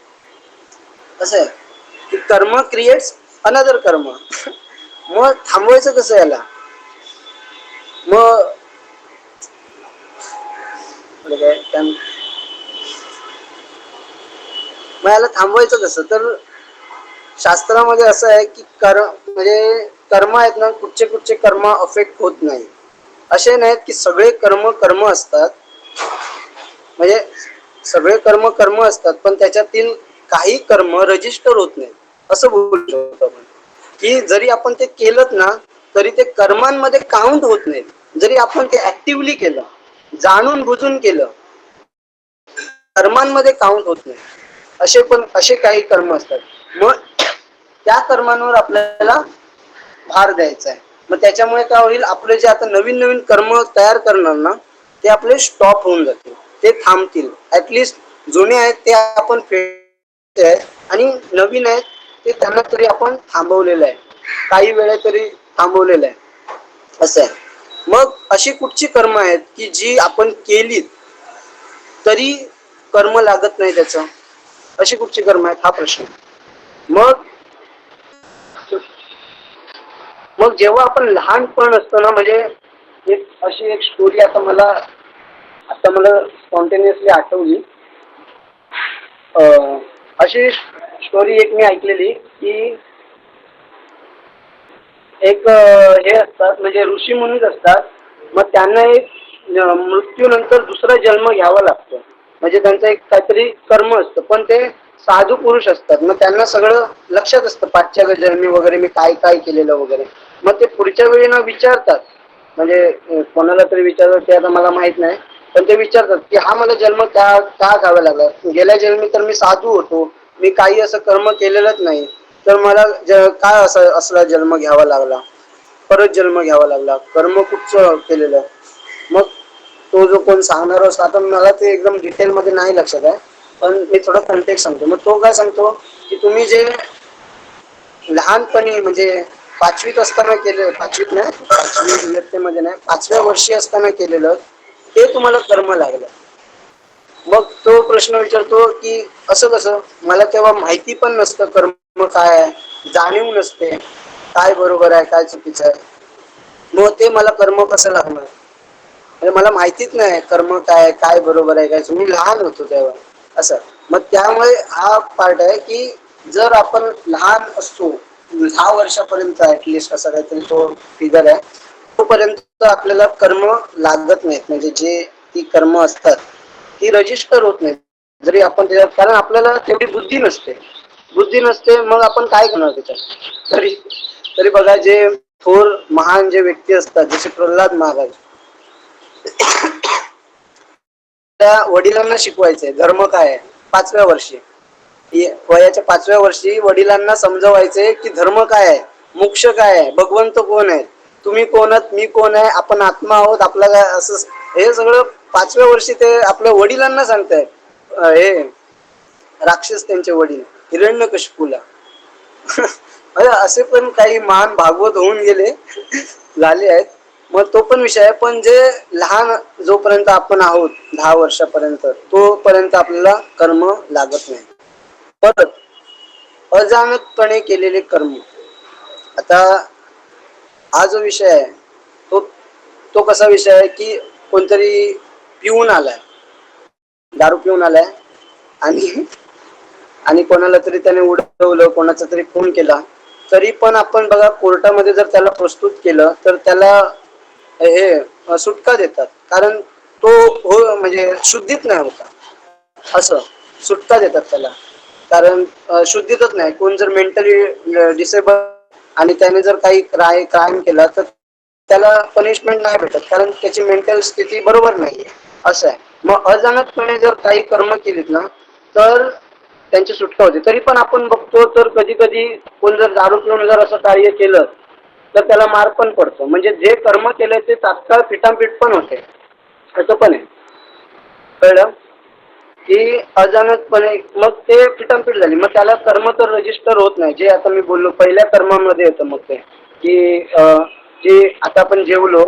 कसं आहे की कर्म क्रिएट्स अनदर कर्म. मग थांबवायचं कसं याला? मग मग याला थांबवायचं कसं, तर शास्त्रामध्ये असं आहे की म्हणजे कर्म आहेत ना, कुठचे कुठचे कर्म अफेक्ट होत नाही. असे नाहीत की सगळे कर्म कर्म असतात, म्हणजे सगळे कर्म कर्म असतात पण त्याच्यातील काही कर्म रजिस्टर होत नाही, असं बोलू शकतो आपण. की जरी आपण ते केलं ना तरी ते कर्मांमध्ये काउंट होत नाही, जरी आपण ते ऍक्टिव्हली केलं, जाणून बुजून केलं, कर्मांमध्ये काउंट होत नाही. असे काही कर्म असतात. मग त्या कर्मांवर आपल्याला भार द्यायचा आहे. मग त्याच्यामुळे काय होईल, आपले जे आता नवीन नवीन कर्म तयार करणार ना, ते आपले स्टॉप होऊन जातील, ते थांबतील. ऍटलिस्ट जुने आहेत ते आपण आणि नवीन आहेत ते त्यांना तरी आपण थांबवलेलं आहे, काही वेळा तरी थांबवलेलं आहे, असं आहे. मग अशी कुठची कर्म आहेत की जी आपण केली तरी कर्म लागत नाही त्याचं, अशी कुठची कर्म आहेत, हा प्रश्न. मग मग जेव्हा आपण लहानपण असतो ना, म्हणजे अशी एक स्टोरी आता मला स्पॉन्टेनियसली आठवली. अशी स्टोरी एक मी ऐकलेली की एक हे असतात, म्हणजे ऋषी मुनीच असतात. मग त्यांना एक मृत्यूनंतर दुसरा जन्म घ्यावा लागतो, म्हणजे त्यांचं एक काहीतरी कर्म असतं, पण ते साधू पुरुष असतात. मग त्यांना सगळं लक्षात असतं, पाठच्या जन्मी वगैरे मी काय काय केलेलं वगैरे. मग ते पुढच्या वेळी ना विचारतात, म्हणजे कोणाला तरी विचारतात ते आता मला माहित नाही, पण ते विचारतात की हा मला जन्म का घ्यावा लागला, गेल्या जन्मी तर मी साधू होतो, मी काही असं कर्म केलेलंच नाही, तर मला काय असला जन्म घ्यावा लागला, परत जन्म घ्यावा लागला, कर्म कुठचं केलेलं. मग तो जो कोण सांगणार असतो, आता मला ते एकदम डिटेल मध्ये नाही लक्षात आहे, पण मी थोडं कॉन्टेक्स्ट सांगतो. मग तो काय सांगतो की तुम्ही जे लहानपणी म्हणजे पाचवीत असताना केलं, पाचवीत नाही, पाचवी इयत्तेमध्ये नाही, 5व्या वर्षी असताना केलेलं ते तुम्हाला कर्म लागलं. मग तो प्रश्न विचारतो की असं कसं, मला तेव्हा माहिती पण नसतं कर्म काय आहे, जाणीव नसते काय बरोबर आहे काय चुकीचं आहे, मग ते मला कर्म कसं लागणार, म्हणजे मला माहितीच नाही कर्म काय काय बरोबर आहे काय, मी लहान होतो तेव्हा, असं. मग त्यामुळे हा पार्ट आहे की जर आपण लहान असतो 10 वर्षापर्यंत ऍटलिस्ट असा काहीतरी तो फिगर आहे, तोपर्यंत आपल्याला कर्म लागत नाहीत. म्हणजे जे ती कर्म असतात ती रजिस्टर होत नाहीत. जरी आपण त्याच्यात, कारण आपल्याला तेवढी बुद्धी नसते, मग आपण काय करणार त्याच्यात. तरी तरी बघा, जे थोर महान जे व्यक्ती असतात, जसे प्रल्हाद महाराज, त्या वडिलांना शिकवायचंय धर्म काय आहे. 5व्या वर्षी, वयाच्या 5व्या वर्षी वडिलांना समजवायचे की धर्म काय आहे, मोक्ष काय आहे, भगवंत कोण आहे, तुम्ही कोण आहात, मी कोण आहे, आपण आत्मा आहोत, आपल्याला असं हे सगळं 5व्या वर्षी ते आपल्या वडिलांना सांगतायत. हे राक्षस, त्यांचे वडील हिरण्यकशिपूला. म्हणजे असे पण काही महान भागवत होऊन गेले, झाले आहेत. मग तो पण विषय आहे. पण जे लहान, जोपर्यंत आपण आहोत 10 वर्षापर्यंत, तोपर्यंत आपल्याला कर्म लागत नाही. परत अजाणतपणे केलेले कर्म. आता हा जो विषय आहे, तो तो कसा विषय आहे की कोणतरी पिऊन आलाय, दारू पिऊन आलाय, आणि आणि कोणाला तरी त्याने उडवलं, कोणाचा तरी खून केला, तरी पण आपण बघा कोर्टामध्ये जर त्याला प्रस्तुत केलं तर त्याला हे सुटका देतात. कारण तो म्हणजे शुद्धीत नाही होता, असं सुटका देतात त्याला. कारण शुद्धीतच नाही. कोण जर मेंटली डिसेबल आणि त्याने जर काही क्राईम केला तर त्याला पनिशमेंट नाही भेटत, कारण त्याची मेंटल स्थिती बरोबर नाहीये, असं आहे. मग अजाणतपणे जर काही कर्म केलीत ना, तर त्यांची सुटका होते. तरी पण आपण बघतो तर कधी कधी कोण जर दारू पिऊन जर असं कार्य केलं तर त्याला मार पण पडतो. म्हणजे जे कर्म केले ते तात्काळ पिठांपीठ पण होते, असं पण आहे. कळलं की अजाणतपणे मग ते पिठांपीठ झाली, मग त्याला कर्म तर रजिस्टर होत नाही. जे आता मी बोललो पहिल्या कर्मामध्ये येतं, मग ते की जे आता आपण जेवलो,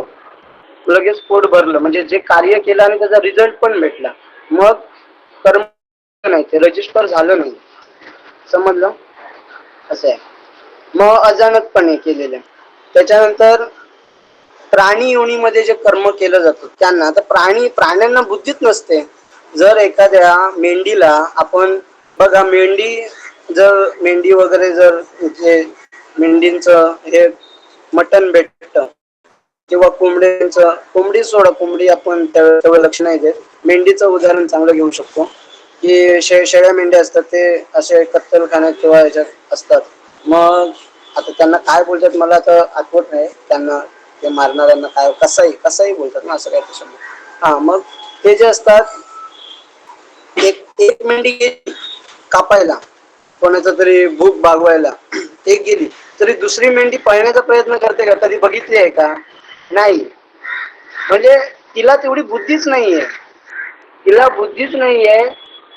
लगेच पोट भरलं, म्हणजे जे कार्य केलं आणि त्याचा रिझल्ट पण भेटला, मग कर्म नाही, ते रजिस्टर झालं नाही. समजलं, असं आहे. मग अजाणतपणे केलेलं. त्याच्यानंतर प्राणी योनीमध्ये जे कर्म केलं जातं त्यांना, तर प्राण्यांना बुद्धीच नसते. जर एखाद्या मेंढीला आपण बघा, मेंढी वगैरे जर इथे मेंढींचं हे मटण भेटत, किंवा कोंबडी सोडा, कोंबडी आपण तेवढं लक्ष नाही देत. मेंढीचं उदाहरण चांगलं घेऊ शकतो की शेळ्या मेंढ्या असतात, ते असे कत्तलखान्यात किंवा ह्याच्यात असतात. मग आता त्यांना काय बोलतात मला तर आठवत नाही, त्यांना ते मारणाऱ्यांना काय कसाही बोलतात ना, असं काय तसं. हा, मग ते जे असतात, एक मेंढी गेली कापायला, कोणाचा तरी भूक भागवायला एक गेली, तरी दुसरी मेंढी पळण्याचा प्रयत्न करते का, कधी बघितली आहे का? नाही. म्हणजे तिला तेवढी बुद्धीच नाहीये.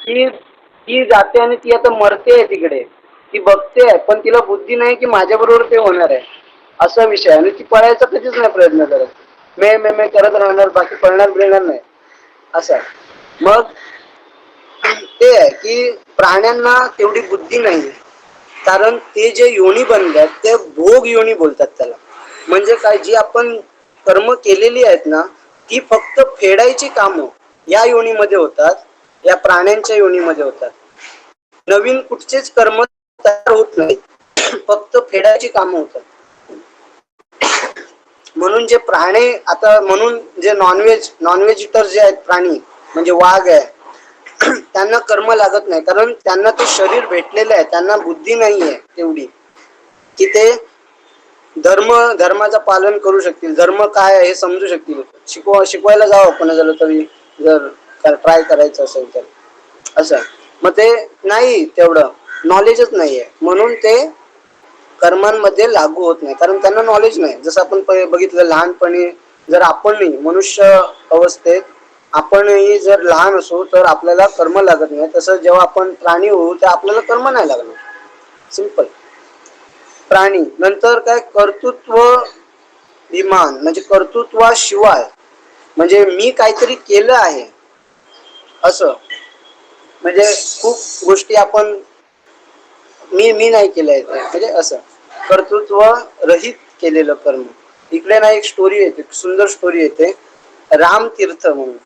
की ती जाते आणि ती आता मरते तिकडे, ती बघते, पण तिला बुद्धी नाही की माझ्या बरोबर ते होणार आहे, असा विषय. आणि ती पळायचा कधीच नाही प्रयत्न करत, मे करत राहणार, बाकी पळणार नाही, असं आहे. मग ते आहे की प्राण्यांना तेवढी बुद्धी नाही, कारण ते जे योनी बनतात ते भोग योनी बोलतात त्याला. म्हणजे काय, जी आपण कर्म केलेली आहेत ना, ती फक्त फेडायची कामं या योनीमध्ये होतात, या प्राण्यांच्या योनीमध्ये होतात. नवीन कुठचेच कर्म तयार होत नाही, फक्त फेडायची कामं होतात. म्हणून जे प्राणी आता, म्हणून जे नॉनव्हेज इटर जे आहेत प्राणी, म्हणजे वाघ आहे, त्यांना कर्म लागत नाही, कारण त्यांना ते शरीर भेटलेलं आहे, त्यांना बुद्धी नाही आहे तेवढी की ते धर्माचं पालन करू शकतील, धर्म काय आहे हे समजू शकतील. शिकवायला जावं कोणा झालं तरी, जर ट्राय करायचं असेल तर, असं. मग ते नाही, तेवढं नॉलेजच नाहीये, म्हणून ते कर्मांमध्ये लागू होत नाही, कारण त्यांना नॉलेज नाही. जसं आपण बघितलं लहानपणी, जर आपण मनुष्य अवस्थेत आपणही जर लहान असू तर आपल्याला कर्म लागत नाही, तसं जेव्हा आपण प्राणी होऊ तर आपल्याला कर्म नाही लागणार. सिंपल. प्राणी नंतर काय, कर्तृत्व विमान, म्हणजे कर्तृत्वाशिवाय, म्हणजे मी काहीतरी केलं आहे असं, म्हणजे खूप गोष्टी आपण मी नाही केलंय, म्हणजे असं कर्तृत्व रहित केलेलं कर्म. इकडे ना एक स्टोरी येते, सुंदर स्टोरी येते, रामतीर्थ म्हणून.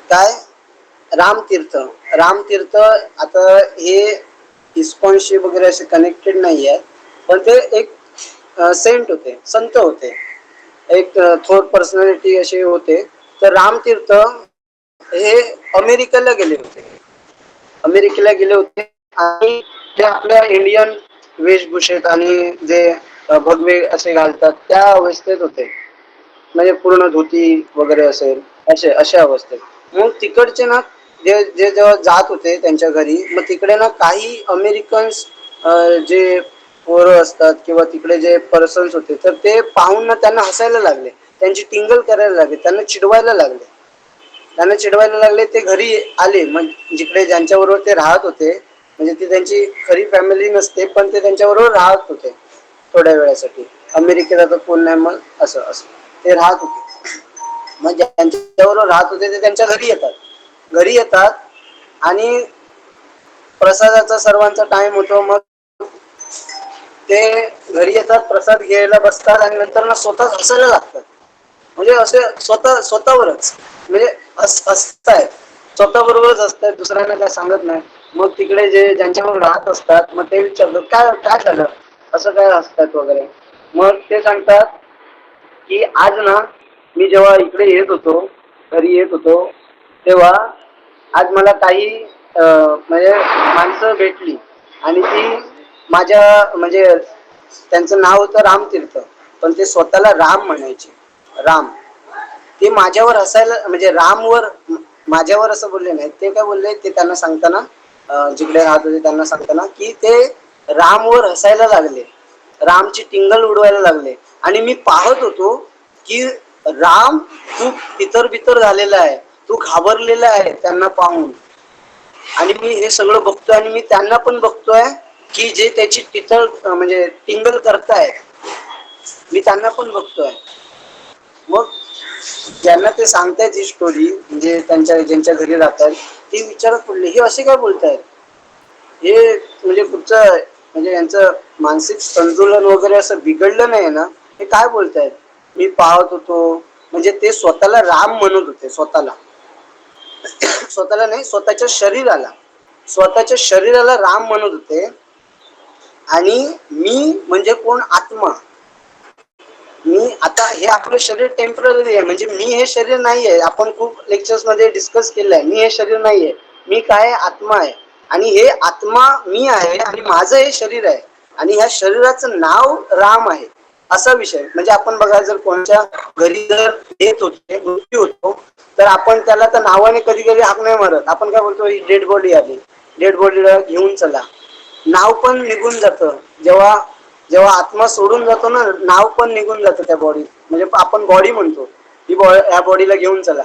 काय, रामतीर्थ. आता हे इस्कॉनशी वगैरे असे कनेक्टेड नाही आहेत, पण ते एक सेंट होते, संत होते, एक थोर पर्सनॅलिटी असे होते. तर रामतीर्थ हे अमेरिकेला गेले होते, अमेरिकेला गेले होते. आणि ते आपल्या इंडियन वेशभूषेत आणि जे भगवे असे घालतात त्या अवस्थेत होते, म्हणजे पूर्ण धोती वगैरे असेल असे अशा अवस्थेत. मग तिकडचे ना जे जे जेव्हा जात होते त्यांच्या घरी, मग तिकडे ना काही अमेरिकन्स जे पोरं असतात किंवा तिकडे जे पर्सन्स होते, तर ते पाहून ना त्यांना हसायला लागले, त्यांची टिंगल करायला लागले, त्यांना चिडवायला लागले. त्यांना चिडवायला लागले. ते घरी आले, मग जिकडे ज्यांच्याबरोबर ते राहत होते, म्हणजे ती त्यांची खरी फॅमिली नसते, पण ते त्यांच्याबरोबर राहत होते थोड्या वेळासाठी. अमेरिकेला तर कोण नाही, मग असं असं ते राहत होते. मग ज्यांच्याबरोबर राहत होते ते त्यांच्या घरी येतात, घरी येतात आणि प्रसादाचा सर्वांचा टाइम होतो. मग ते घरी येतात, प्रसाद घ्यायला बसतात आणि नंतर ना स्वतः हसायला लागतात. म्हणजे असे स्वतःवरच म्हणजे असतायत, स्वतः बरोबरच असतात, दुसऱ्यांना काय सांगत नाही. मग तिकडे जे ज्यांच्यावर राहत असतात, मग ते विचारतात काय काय झालं, असं काय असतात वगैरे. मग ते सांगतात की आज ना मी जेव्हा इकडे येत होतो, घरी येत होतो, तेव्हा आज मला काही म्हणजे माणसं भेटली आणि ती माझ्या म्हणजे त्यांचं नाव होतं रामतीर्थ, पण ते स्वतःला राम म्हणायचे, राम. ते माझ्यावर हसायला म्हणजे रामवर माझ्यावर असं बोलले नाही, ते काय बोलले ते त्यांना सांगताना जिकडे राहत होते त्यांना सांगताना की ते रामवर हसायला लागले, रामची टिंगल उडवायला लागले. आणि मी पाहत होतो की राम तू तितर बितर झालेला आहे, तू घाबरलेला आहे त्यांना पाहून. आणि मी हे सगळं बघतोय आणि मी त्यांना पण बघतोय की जे त्याची टितळ म्हणजे टिंगल करताय, मी त्यांना पण बघतोय. मग ज्यांना ते सांगतायत ही स्टोरी, म्हणजे त्यांच्या ज्यांच्या घरी राहतात, ते विचारत पडले हे असे काय बोलतायत, हे म्हणजे कुठचं म्हणजे यांचं मानसिक संतुलन वगैरे असं बिघडलं नाही ना, हे काय बोलतायत. मी पाहत होतो, म्हणजे ते स्वतःला राम म्हणत होते, स्वतःला स्वतःला नाही, स्वतःच्या शरीराला, स्वतःच्या शरीराला राम म्हणत होते. आणि मी म्हणजे कोण, आत्मा. मी आता हे आपलं शरीर टेम्पररी आहे, म्हणजे मी हे शरीर नाही आहे. आपण खूप लेक्चर्स मध्ये डिस्कस केलं आहे, मी हे शरीर नाही आहे, मी काय आत्मा आहे. आणि हे आत्मा मी आहे आणि माझं हे शरीर आहे, आणि ह्या शरीराचं नाव राम आहे, असा विषय. म्हणजे आपण बघा, जर कोणत्या घरी जर डेथ होते, मृत्यू होतो, तर आपण त्याला तर नावाने कधी कधी हाक नाही मारत, आपण काय बोलतो, ही डेड बॉडी आली, डेड बॉडीला घेऊन चला. नाव पण निघून जातं, जेव्हा जेव्हा आत्मा सोडून जातो ना, नाव पण निघून जातं त्या बॉडी, म्हणजे आपण बॉडी म्हणतो, ही ह्या बॉडीला घेऊन चला.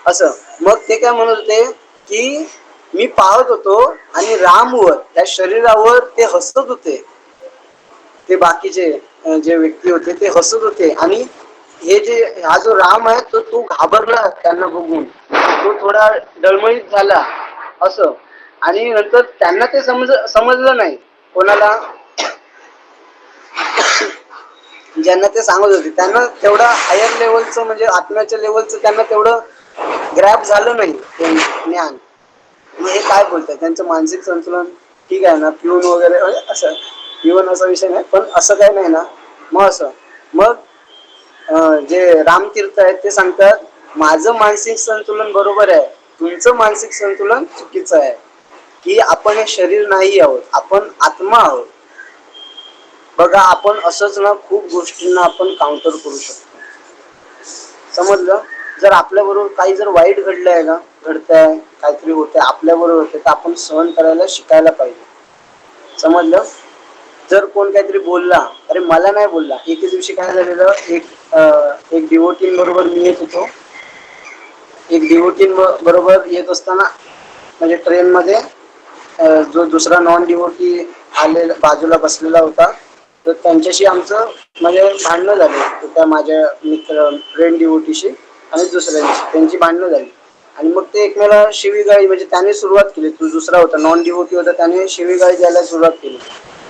असं. मग ते काय म्हणत होते की मी पाहत होतो आणि रामवर, त्या शरीरावर ते हसत होते, ते बाकीचे जे व्यक्ती होते ते हसत होते. आणि हे जे हा जो राम आहे तो घाबरला त्यांना बघून, तो थोडा डळमळीत झाला असं. आणि नंतर त्यांना ते समजलं नाही, कोणाला ज्यांना ते सांगत होते त्यांना तेवढं हायर लेवलचं म्हणजे आत्म्याच्या लेवलचं त्यांना तेवढं ग्रॅप झालं नाही ते ज्ञान. मग हे काय बोलतात, त्यांचं मानसिक संतुलन ठीक आहे ना, पिऊन वगैरे असं पिऊन असा विषय नाही, पण असं काही नाही ना. मग असं मग जे रामतीर्थ आहेत ते सांगतात माझं मानसिक संतुलन बरोबर आहे, तुमचं मानसिक संतुलन चुकीचं आहे, की आपण हे शरीर नाही आहोत, आपण आत्मा आहोत. बघा, आपण असंच ना खूप गोष्टींना आपण काउंटर करू शकतो, समजलं. जर आपल्या बरोबर काही जर वाईट घडलंय ना, घडतंय काहीतरी होतंय आपल्या बरोबर होते, तर आपण सहन करायला शिकायला पाहिजे, समजलं. जर कोण काहीतरी बोलला, अरे मला नाही बोलला. एके दिवशी काय झालेलं, एक डिवोटी बरोबर मी येत होतो, एक डिवोटी बरोबर येत असताना म्हणजे ट्रेन मध्ये जो दुसरा नॉन डिवोटी आलेला बाजूला बसलेला होता, तर त्यांच्याशी आमचं म्हणजे भांडणं झाले, त्या माझ्या मित्र फ्रेंड डिवोटीशी आणि दुसऱ्यांशी त्यांची भांडणं झाली. आणि मग ते एकमेकाला शिवीगाळी, म्हणजे त्याने सुरुवात केली, तो दुसरा होता नॉन डिवोटी होता, त्याने शिवीगाळी द्यायला सुरुवात केली.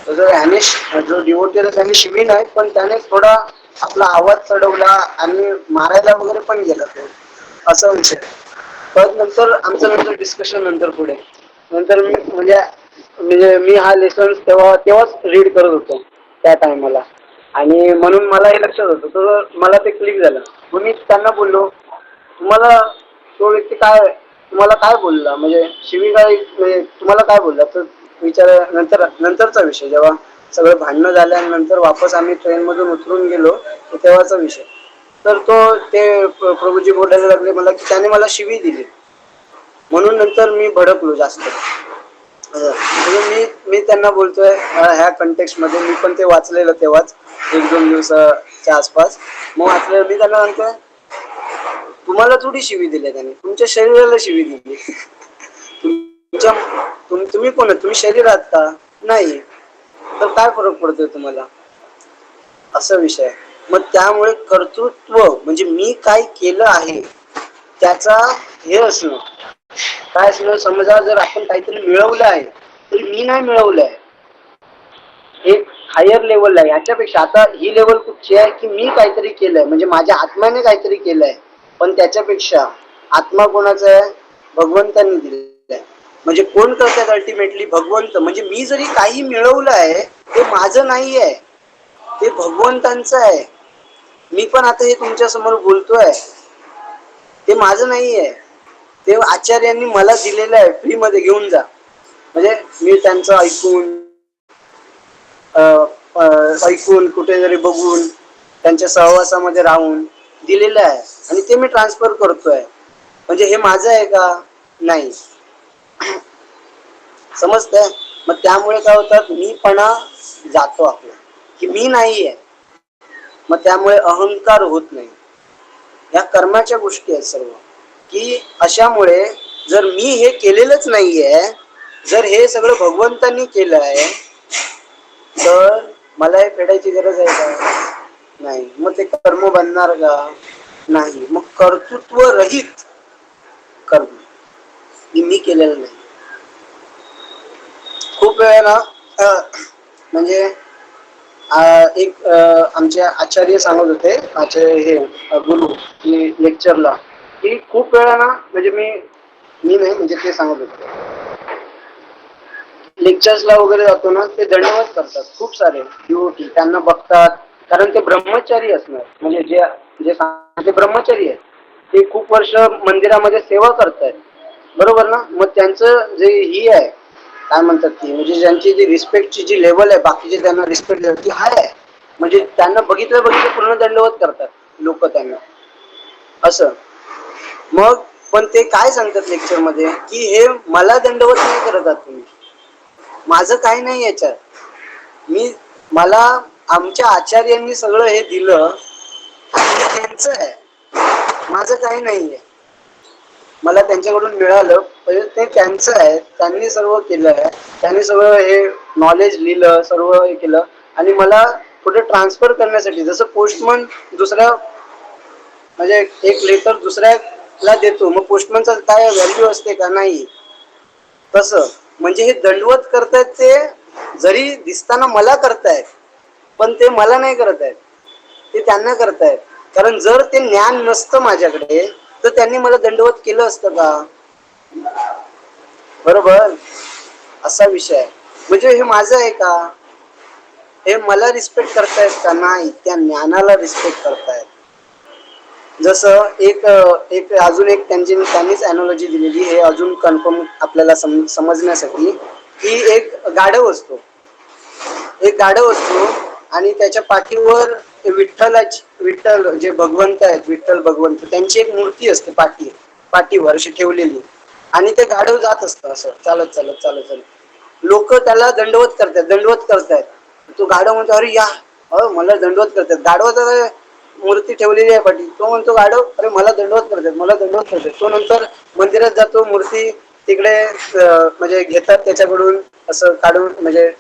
तर ह्याने जो डिवोटी होता त्याने शिवी नाही, पण त्याने थोडा आपला आवाज चढवला आणि मारायला वगैरे पण गेला तो, असा विषय. पण नंतर आमचं नंतर डिस्कशन नंतर पुढे नंतर मी म्हणजे म्हणजे मी हा लेसन तेव्हाच रीड करत होतो त्या टायमाला. आणि म्हणून मला हे लक्षात होतं, तर मला ते क्लिक झालं. मग मी त्यांना बोललो, तुम्हाला तो व्यक्ती तुम्हाला काय बोलला, म्हणजे शिवीगाळ म्हणजे तुम्हाला काय बोलला, तर नंतरचा विषय, जेव्हा सगळं भांडणं झाल्यानंतर वापस आम्ही ट्रेनमधून उतरून गेलो, तेव्हाचा विषय. तर ते प्रभूजी बोलायला लागले मला की त्याने मला शिवी दिली. म्हणून नंतर मी भडकलो जास्त. मी त्यांना बोलतोय ह्या कंटेक्स्ट मध्ये, मी पण ते वाचलेलं तेव्हाच 1-2 दिवसाच्या आसपास. मग वाचलेलं मी त्यांना म्हणतोय, तुम्हाला थोडी शिवी दिली त्याने, तुमच्या शरीराला शिवी दिली. तुम्ही कोण आहे, तुम्ही शरीर आहात का? नाही. तर काय फरक पडतोय तुम्हाला, असा विषय. मग त्यामुळे कर्तृत्व म्हणजे मी काय केलं आहे त्याचा हे असणं, काय असणं, समजा जर आपण काहीतरी मिळवलं आहे तर मी नाही मिळवलंय, एक हायर लेवल आहे याच्यापेक्षा. आता ही लेवल कुठची आहे की मी काहीतरी केलंय, म्हणजे माझ्या आत्म्याने काहीतरी केलंय, पण त्याच्यापेक्षा आत्मा कोणाचा आहे, भगवंतांनी दिलेला आहे. म्हणजे कोण करतात अल्टिमेटली, भगवंत. म्हणजे मी जरी काही मिळवलं आहे ते माझं नाही आहे, ते भगवंतांचं आहे. मी पण आता हे तुमच्या समोर बोलतोय ते माझं नाही आहे, ते आचार्यांनी मला दिलेलं आहे, फ्री मध्ये घेऊन जा. म्हणजे मी त्यांचं ऐकून कुठेतरी बघून त्यांच्या सहवासामध्ये राहून दिलेलं आहे, आणि ते मी ट्रान्सफर करतोय. म्हणजे हे माझं आहे का? नाही. समजतंय? मग त्यामुळे काय होतात, मीपणा जातो आपला, की मी नाहीये. मग त्यामुळे अहंकार होत नाही. या कर्माच्या गोष्टी आहेत सर्व, की अशामुळे जर मी हे केलेलंच नाहीये, जर हे सगळं भगवंतांनी केलं आहे, तर मला हे फेडायची गरज आहे का? नाही. मग ते कर्म बनणार का? नाही. मग कर्तृत्व रहित कर्म, मी केलेलं नाही. खूप वेळा म्हणजे एक आमचे आचार्य सांगत होते, हे गुरु लेक्चरला, की खूप वेळा ना, म्हणजे मी नाही, म्हणजे ते सांगत होते, लेक्चर्सला वगैरे जातो ना, ते दंडवत करतात खूप सारे डिवोटी, त्यांना बघतात. कारण ते ब्रह्मचारी असणार, म्हणजे जे ते ब्रह्मचारी आहेत, ते खूप वर्ष मंदिरामध्ये सेवा करतायत, बरोबर ना. मग त्यांचं जे ही आहे, काय म्हणतात ती, म्हणजे ज्यांची जी रिस्पेक्टची जी लेवल आहे, बाकीचे त्यांना रिस्पेक्ट देतात ती हाय आहे. म्हणजे त्यांना बघितलं पूर्ण दंडवत करतात लोक त्यांना, असं. मग पण ते काय सांगतात लेक्चर मध्ये, की हे मला दंडवत नाही करत आहात तुम्ही, माझं काही नाही याच्यात. मला आमच्या आचार्यांनी सगळं हे दिलं, त्यांचं आहे, माझं काही नाहीये. मला त्यांच्याकडून मिळालं, ते त्यांचं आहे, त्यांनी सर्व केलं आहे, त्यांनी सगळं हे नॉलेज लिहिलं, सर्व हे केलं, आणि मला कुठे ट्रान्सफर करण्यासाठी, जसं पोस्टमन दुसऱ्या, म्हणजे एक लेटर दुसऱ्याला देतो, मग पोस्टमनचा काय व्हॅल्यू असते का? नाही. तसं म्हणजे हे दंडवत करतायत, ते जरी दिसताना मला करतायत, पण ते मला नाही करत आहेत, ते त्यांना करतायत. कारण जर ते ज्ञान नसतं माझ्याकडे, तर त्यांनी मला दंडवत केलं असतं का? बरोबर. असा विषय आहे. म्हणजे हे माझं आहे का? हे मला रिस्पेक्ट करतायत का? नाही, त्या ज्ञानाला रिस्पेक्ट करतायत. जसं एक अजून एक त्यांनीच अॅनॉलॉजी दिलेली, हे अजून कन्फर्म आपल्याला समजण्यासाठी, की एक गाढव असतो आणि त्याच्या पाठीवर विठ्ठल जे भगवंत आहेत, विठ्ठल भगवंत, त्यांची एक मूर्ती असते पाठीवर अशी ठेवलेली, आणि ते गाढव जात असतं असं चालत चालत चालत चालत. लोक त्याला दंडवत करतायत. तो गाढव म्हणतो, अरे या, मला दंडवत करतात. गाढवाचा मूर्ती ठेवलेली आहे पाठी, तो म्हणतो गाढव, अरे मला दंडवत करतात. तो नंतर मंदिरात जातो, मूर्ती तिकडे म्हणजे घेतात त्याच्याकडून, असं काढून म्हणजे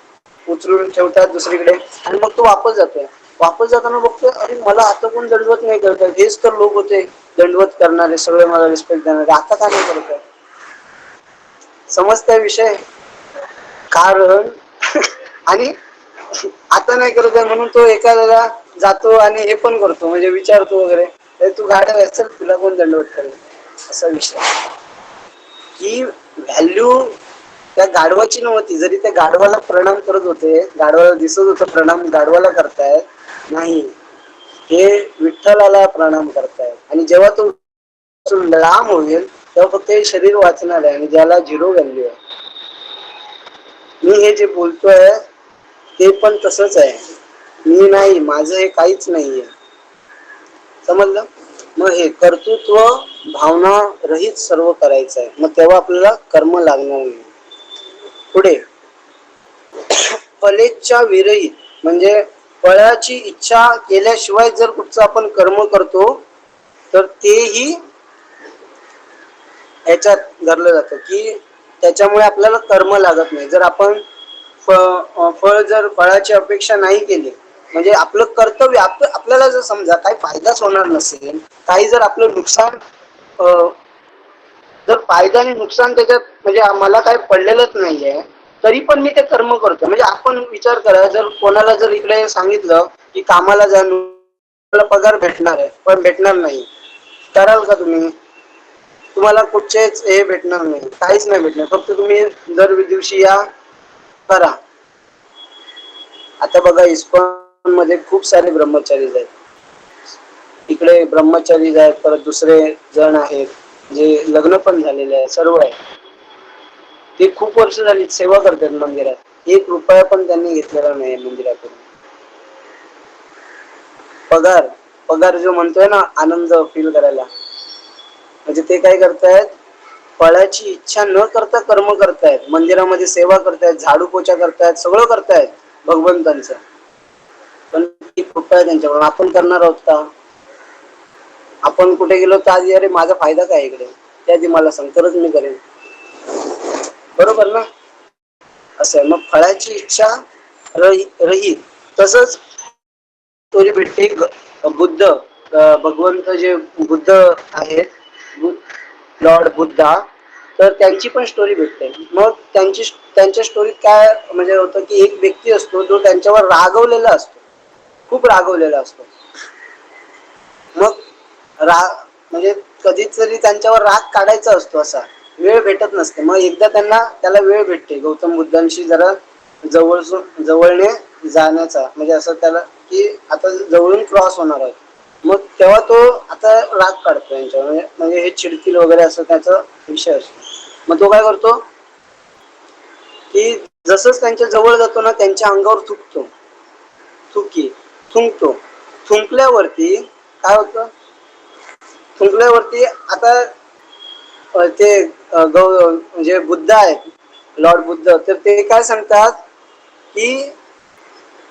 उचलून ठेवतात दुसरीकडे, आणि मग तो वापस जाताना बघतोय, अरे मला आता कोण दंडवत नाही करतात, हेच तर लोक होते दंडवत करणारे, सगळे मला रिस्पेक्ट देणारे, आता का नाही करत आहे? समजताय विषय? कारण आणि आता नाही करत आहे म्हणून तो एखाद्याला जातो आणि हे पण करतो, म्हणजे विचारतो वगैरे, तू गाढव आहेस, चल तुला कोण दंडवत करेल, असा विषय. की व्हॅल्यू त्या गाढवाची नव्हती. जरी त्या गाढवाला प्रणाम करत होते, गाढवाला दिसत होतं प्रणाम गाढवाला करताय, नाही, हे विठ्ठलाला प्रणाम करताय. आणि जेव्हा तो लांब होईल तेव्हा फक्त हे शरीर वाचणार आहे आणि ज्याला झिरो व्हॅल्यू आहे. मी हे जे बोलतोय ते पण तसंच आहे. मी नाही, माझं हे काहीच नाहीये. समजलं? मग हे कर्तृत्व भावना रहित सर्व करायचं आहे. मग तेव्हा आपल्याला कर्म लागणार नाही. पुढे फलेच्छा विरहित, म्हणजे फळाची इच्छा केल्याशिवाय जर कुठचं आपण कर्म करतो तर तेही ह्याच्यात धरलं जातं की त्याच्यामुळे आपल्याला कर्म लागत नाही. जर आपण फळ जर फळाची अपेक्षा नाही केली, म्हणजे आपलं कर्तव्य आपल्याला जर समजा काही फायदाच होणार नसेल, काही जर आपलं नुकसान, जर फायदा आणि नुकसान त्याच्यात म्हणजे मला काही पडलेलंच नाहीये, तरी पण मी ते कर्म करतो. म्हणजे आपण विचार करा, जर कोणाला जर इकडे सांगितलं की कामाला जा, पगार भेटणार आहे, पण भेटणार नाही, कराल का तुम्ही? तुम्हाला कुठचेच हे भेटणार नाही, काहीच नाही भेटणार. फक्त तुम्ही दर दिवशी या, करा. आता बघा, इस्कॉन मध्ये खूप सारे ब्रह्मचारी आहेत. इकडे ब्रह्मचारी आहेत, परत दुसरे जण आहेत जे लग्न पण झालेले आहे, सर्व आहे. ते खूप वर्ष झाली सेवा करतात मंदिरात. 1 रुपया पण त्यांनी घेतलेला नाही मंदिरातून. पगार पगार जो म्हणतोय ना, आनंद फील करायला, म्हणजे ते काय करतायत, फळाची इच्छा न करता कर्म करतायत, मंदिरामध्ये सेवा करतायत, झाडू पोछा करतायत, सगळं करतायत भगवंतांचं. पण ती कृपा आहे त्यांच्याकडून. आपण करणार आहोत का? आपण कुठे गेलो तर आधी अरे माझा फायदा काय इकडे, त्याआधी मला सांग, तरच मी करेन. बरोबर ना? असं आहे. मग फळाची इच्छा रहित. तसंच स्टोरी भेटते बुद्ध, भगवंत जे बुद्ध आहेत, लॉर्ड बुद्धा, तर त्यांची पण स्टोरी भेटते. मग त्यांच्या स्टोरीत काय म्हणजे होतं की एक व्यक्ती असतो जो त्यांच्यावर रागवलेला असतो, खूप रागवलेला असतो. मग म्हणजे कधीच तरी त्यांच्यावर राग काढायचा असतो, असा वेळ भेटत नसते. मग एकदा त्याला वेळ भेटते गौतम बुद्धांशी जरा जवळने जाण्याचा, म्हणजे असं त्याला की आता जवळून क्रॉस होणार आहे. मग तेव्हा तो आता राग काढतो यांच्यावर, म्हणजे हे चिडतील वगैरे असं त्याचा विषय असतो. मग तो काय करतो की जसंच त्यांच्या जवळ जातो ना, त्यांच्या अंगावर थुंकतो. थुंकल्यावरती काय होतं, थुंकल्यावरती आता ते म्हणजे बुद्ध आहेत, लॉर्ड बुद्ध, तर ते काय सांगतात की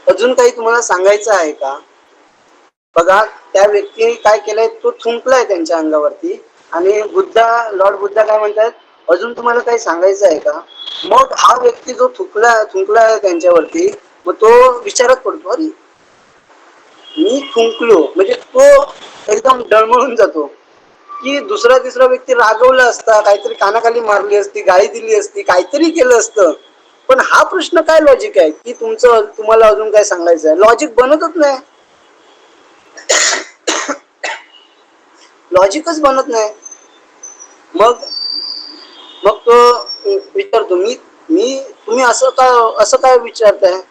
अजून काही तुम्हाला सांगायचं आहे का? बघा, त्या व्यक्तीने काय केलंय, तो थुंकलाय त्यांच्या अंगावरती, आणि लॉर्ड बुद्धा काय म्हणतात, अजून तुम्हाला काही सांगायचं आहे का? मग हा व्यक्ती जो थुंकला त्यांच्यावरती, मग तो विचारात पडतो, अरे मी थुंकलो, म्हणजे तो एकदम डळमळून जातो की दुसरा तिसरा व्यक्ती रागवला असता, काहीतरी कानाखाली मारली असती, गाळी दिली असती, काहीतरी केलं असतं. पण हा प्रश्न काय लॉजिक आहे की तुम्हाला अजून काय सांगायचं आहे? लॉजिक बनतच नाही, लॉजिकच बनत नाही. मग मग तो विचारतो, तुम्ही असं काय विचारताय?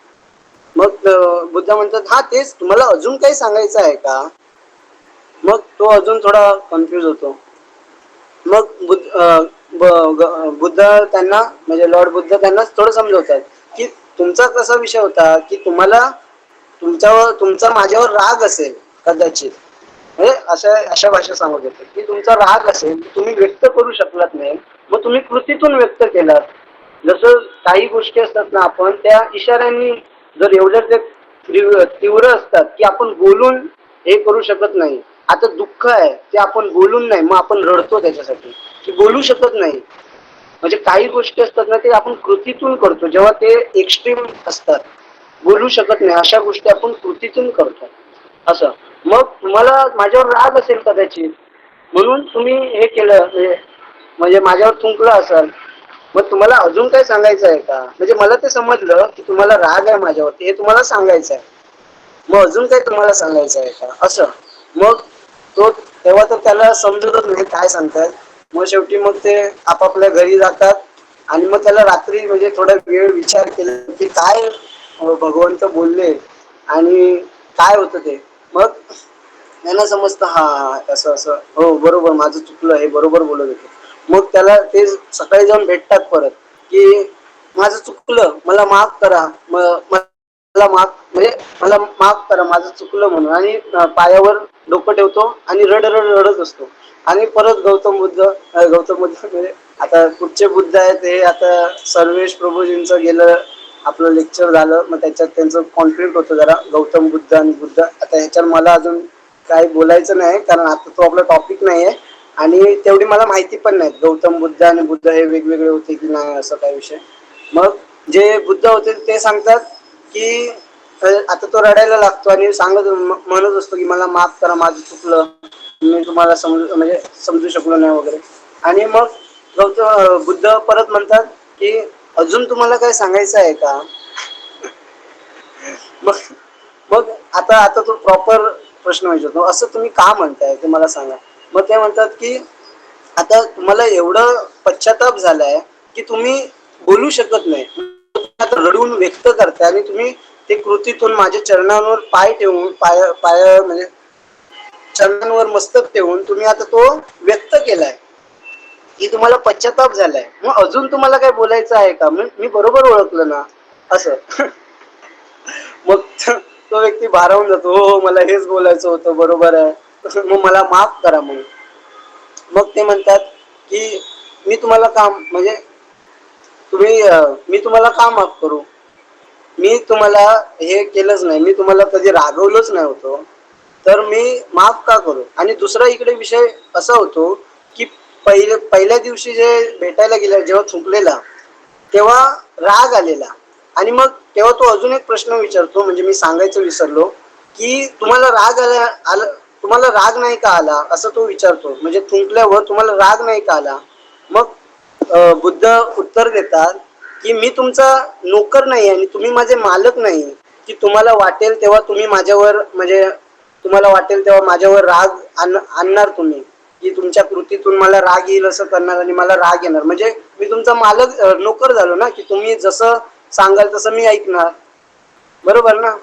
मग बुद्ध म्हणतात, हा तेच, तुम्हाला अजून काही सांगायचं आहे का? मग तो अजून थोडा कन्फ्युज होतो. मग बुद्ध त्यांना, म्हणजे लॉर्ड बुद्ध त्यांना थोडं समजवतात की तुमचा कसा विषय होता की तुमचा माझ्यावर राग असेल कदाचित, म्हणजे अशा भाषा सांगत होते की तुमचा राग असेल, तुम्ही व्यक्त करू शकलात नाही, मग तुम्ही कृतीतून व्यक्त केलात. जसं काही गोष्टी असतात ना, आपण त्या इशाऱ्यांनी, जर एवढ्या ते तीव्र असतात की आपण बोलून हे करू शकत नाही. आता दुःख आहे ते आपण बोलून नाही, मग आपण रडतो त्याच्यासाठी, की बोलू शकत नाही. म्हणजे काही गोष्टी असतात ना, ते आपण कृतीतून करतो. जेव्हा ते एक्स्ट्रीम असतात, बोलू शकत नाही, अशा गोष्टी आपण कृतीतून करतो. असं मग तुम्हाला माझ्यावर राग असेल कदाचित, म्हणून तुम्ही हे केलं, म्हणजे माझ्यावर थुंकलं असाल. मग तुम्हाला अजून काय सांगायचं आहे का? म्हणजे मला ते समजलं की तुम्हाला राग आहे माझ्यावरती, हे तुम्हाला सांगायचं आहे. मग अजून काही तुम्हाला सांगायचं आहे का? असं. मग तेव्हा तर त्याला समजतच नाही काय सांगतात. मग शेवटी मग ते आपापल्या घरी जातात आणि मग त्याला रात्री म्हणजे थोडा वेळ विचार केला की काय भगवंत बोलले आणि काय होतं ते. मग त्यांना समजतं हा असं असं हो बरोबर माझं चुकलं हे बरोबर बोलत होते. मग त्याला ते सकाळी जाऊन भेटतात परत की माझं चुकलं मला माफ करा मला माफ म्हणजे मला माफ करा माझं चुकलं म्हणून आणि पायावर डोकं ठेवतो आणि रड रड रडत असतो. आणि परत गौतम बुद्ध म्हणजे आता कुठचे बुद्ध आहेत हे आता सर्वेश प्रभूजींचं गेलं आपलं लेक्चर झालं मग त्याच्यात त्यांचं कॉन्फ्लिक्ट होतं जरा गौतम बुद्ध आणि बुद्ध. आता ह्याच्यावर मला अजून काही बोलायचं नाही कारण आता तो आपला टॉपिक नाही आहे आणि तेवढी मला माहिती पण नाही गौतम बुद्ध आणि बुद्ध हे वेगवेगळे होते की नाही असं काय विषय. मग जे बुद्ध होते ते सांगतात की आता तो रडायला लागतो आणि म्हणत असतो की मला माफ करा माझं चुकलं मी तुम्हाला म्हणजे समजू शकलो नाही वगैरे. आणि मग बुद्ध परत म्हणतात की अजून तुम्हाला काय सांगायचं आहे का. मग मग आता तो प्रॉपर प्रश्न विचारतो असं तुम्ही का म्हणताय ते मला सांगा. मग ते म्हणतात की आता तुम्हाला एवढं पश्चाताप झालाय की तुम्ही बोलू शकत नाही आता रडून व्यक्त करताय आणि तुम्ही ते कृतीतून माझ्या चरणांवर पाय ठेवून पाय म्हणजे चरणांवर मस्तक ठेवून तुम्ही आता तो व्यक्त केलाय की तुम्हाला पश्चाताप झालाय. मग अजून तुम्हाला काय बोलायचं आहे का मी बरोबर ओळखलं ना असं. मग तो व्यक्ती भारावून जातो हो मला हेच बोलायचं होतं बरोबर आहे मग मला माफ करा म्हणून. मग ते म्हणतात की मी तुम्हाला काम म्हणजे मी तुम्हाला का माफ करू. मी तुम्हाला हे केलंच नाही मी तुम्हाला कधी रागवलंच नाही होतो तर मी माफ का करू. आणि दुसरा इकडे विषय असा होतो की पहिल्या दिवशी जे भेटायला गेला जेव्हा थुंकलेला तेव्हा राग आलेला आणि मग तेव्हा तो अजून एक प्रश्न विचारतो म्हणजे मी सांगायचं विसरलो की तुम्हाला तुम्हाला राग नाही का आला असं तो विचारतो म्हणजे थुंकल्यावर तुम्हाला राग नाही का आला. मग बुद्ध उत्तर देतात की मी तुमचा नोकर नाही आणि तुम्ही माझे मालक नाही की तुम्हाला वाटेल तेव्हा तुम्ही माझ्यावर म्हणजे तुम्हाला वाटेल तेव्हा माझ्यावर राग आणणार तुम्ही की तुमच्या कृतीतून मला राग येईल असं करणार आणि मला राग येणार म्हणजे मी तुमचा मालक नोकर झालो ना की तुम्ही जसं सांगाल तसं मी ऐकणार बरोबर ना.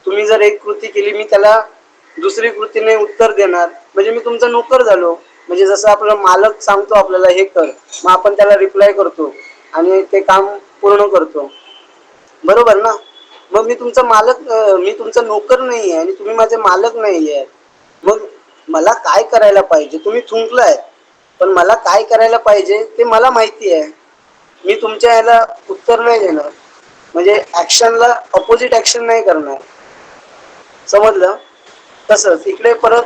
तुम्ही जर एक कृती केली मी त्याला दुसरी कृतीने उत्तर देणार म्हणजे मी तुमचा नोकर झालो. म्हणजे जसं आपला मालक सांगतो आपल्याला हे कर मग आपण त्याला रिप्लाय करतो आणि ते काम पूर्ण करतो बरोबर ना. मग मी तुमचा मालक मी तुमचा नोकर नाहीये आणि तुम्ही माझे मालक नाहीये. मग मला काय करायला पाहिजे तुम्ही थुंकलाय पण मला काय करायला पाहिजे ते मला माहिती आहे. मी तुमच्या याला उत्तर नाही देणार म्हणजे ऍक्शनला अपोजिट ऍक्शन नाही करणार समजलं. तसंच इकडे परत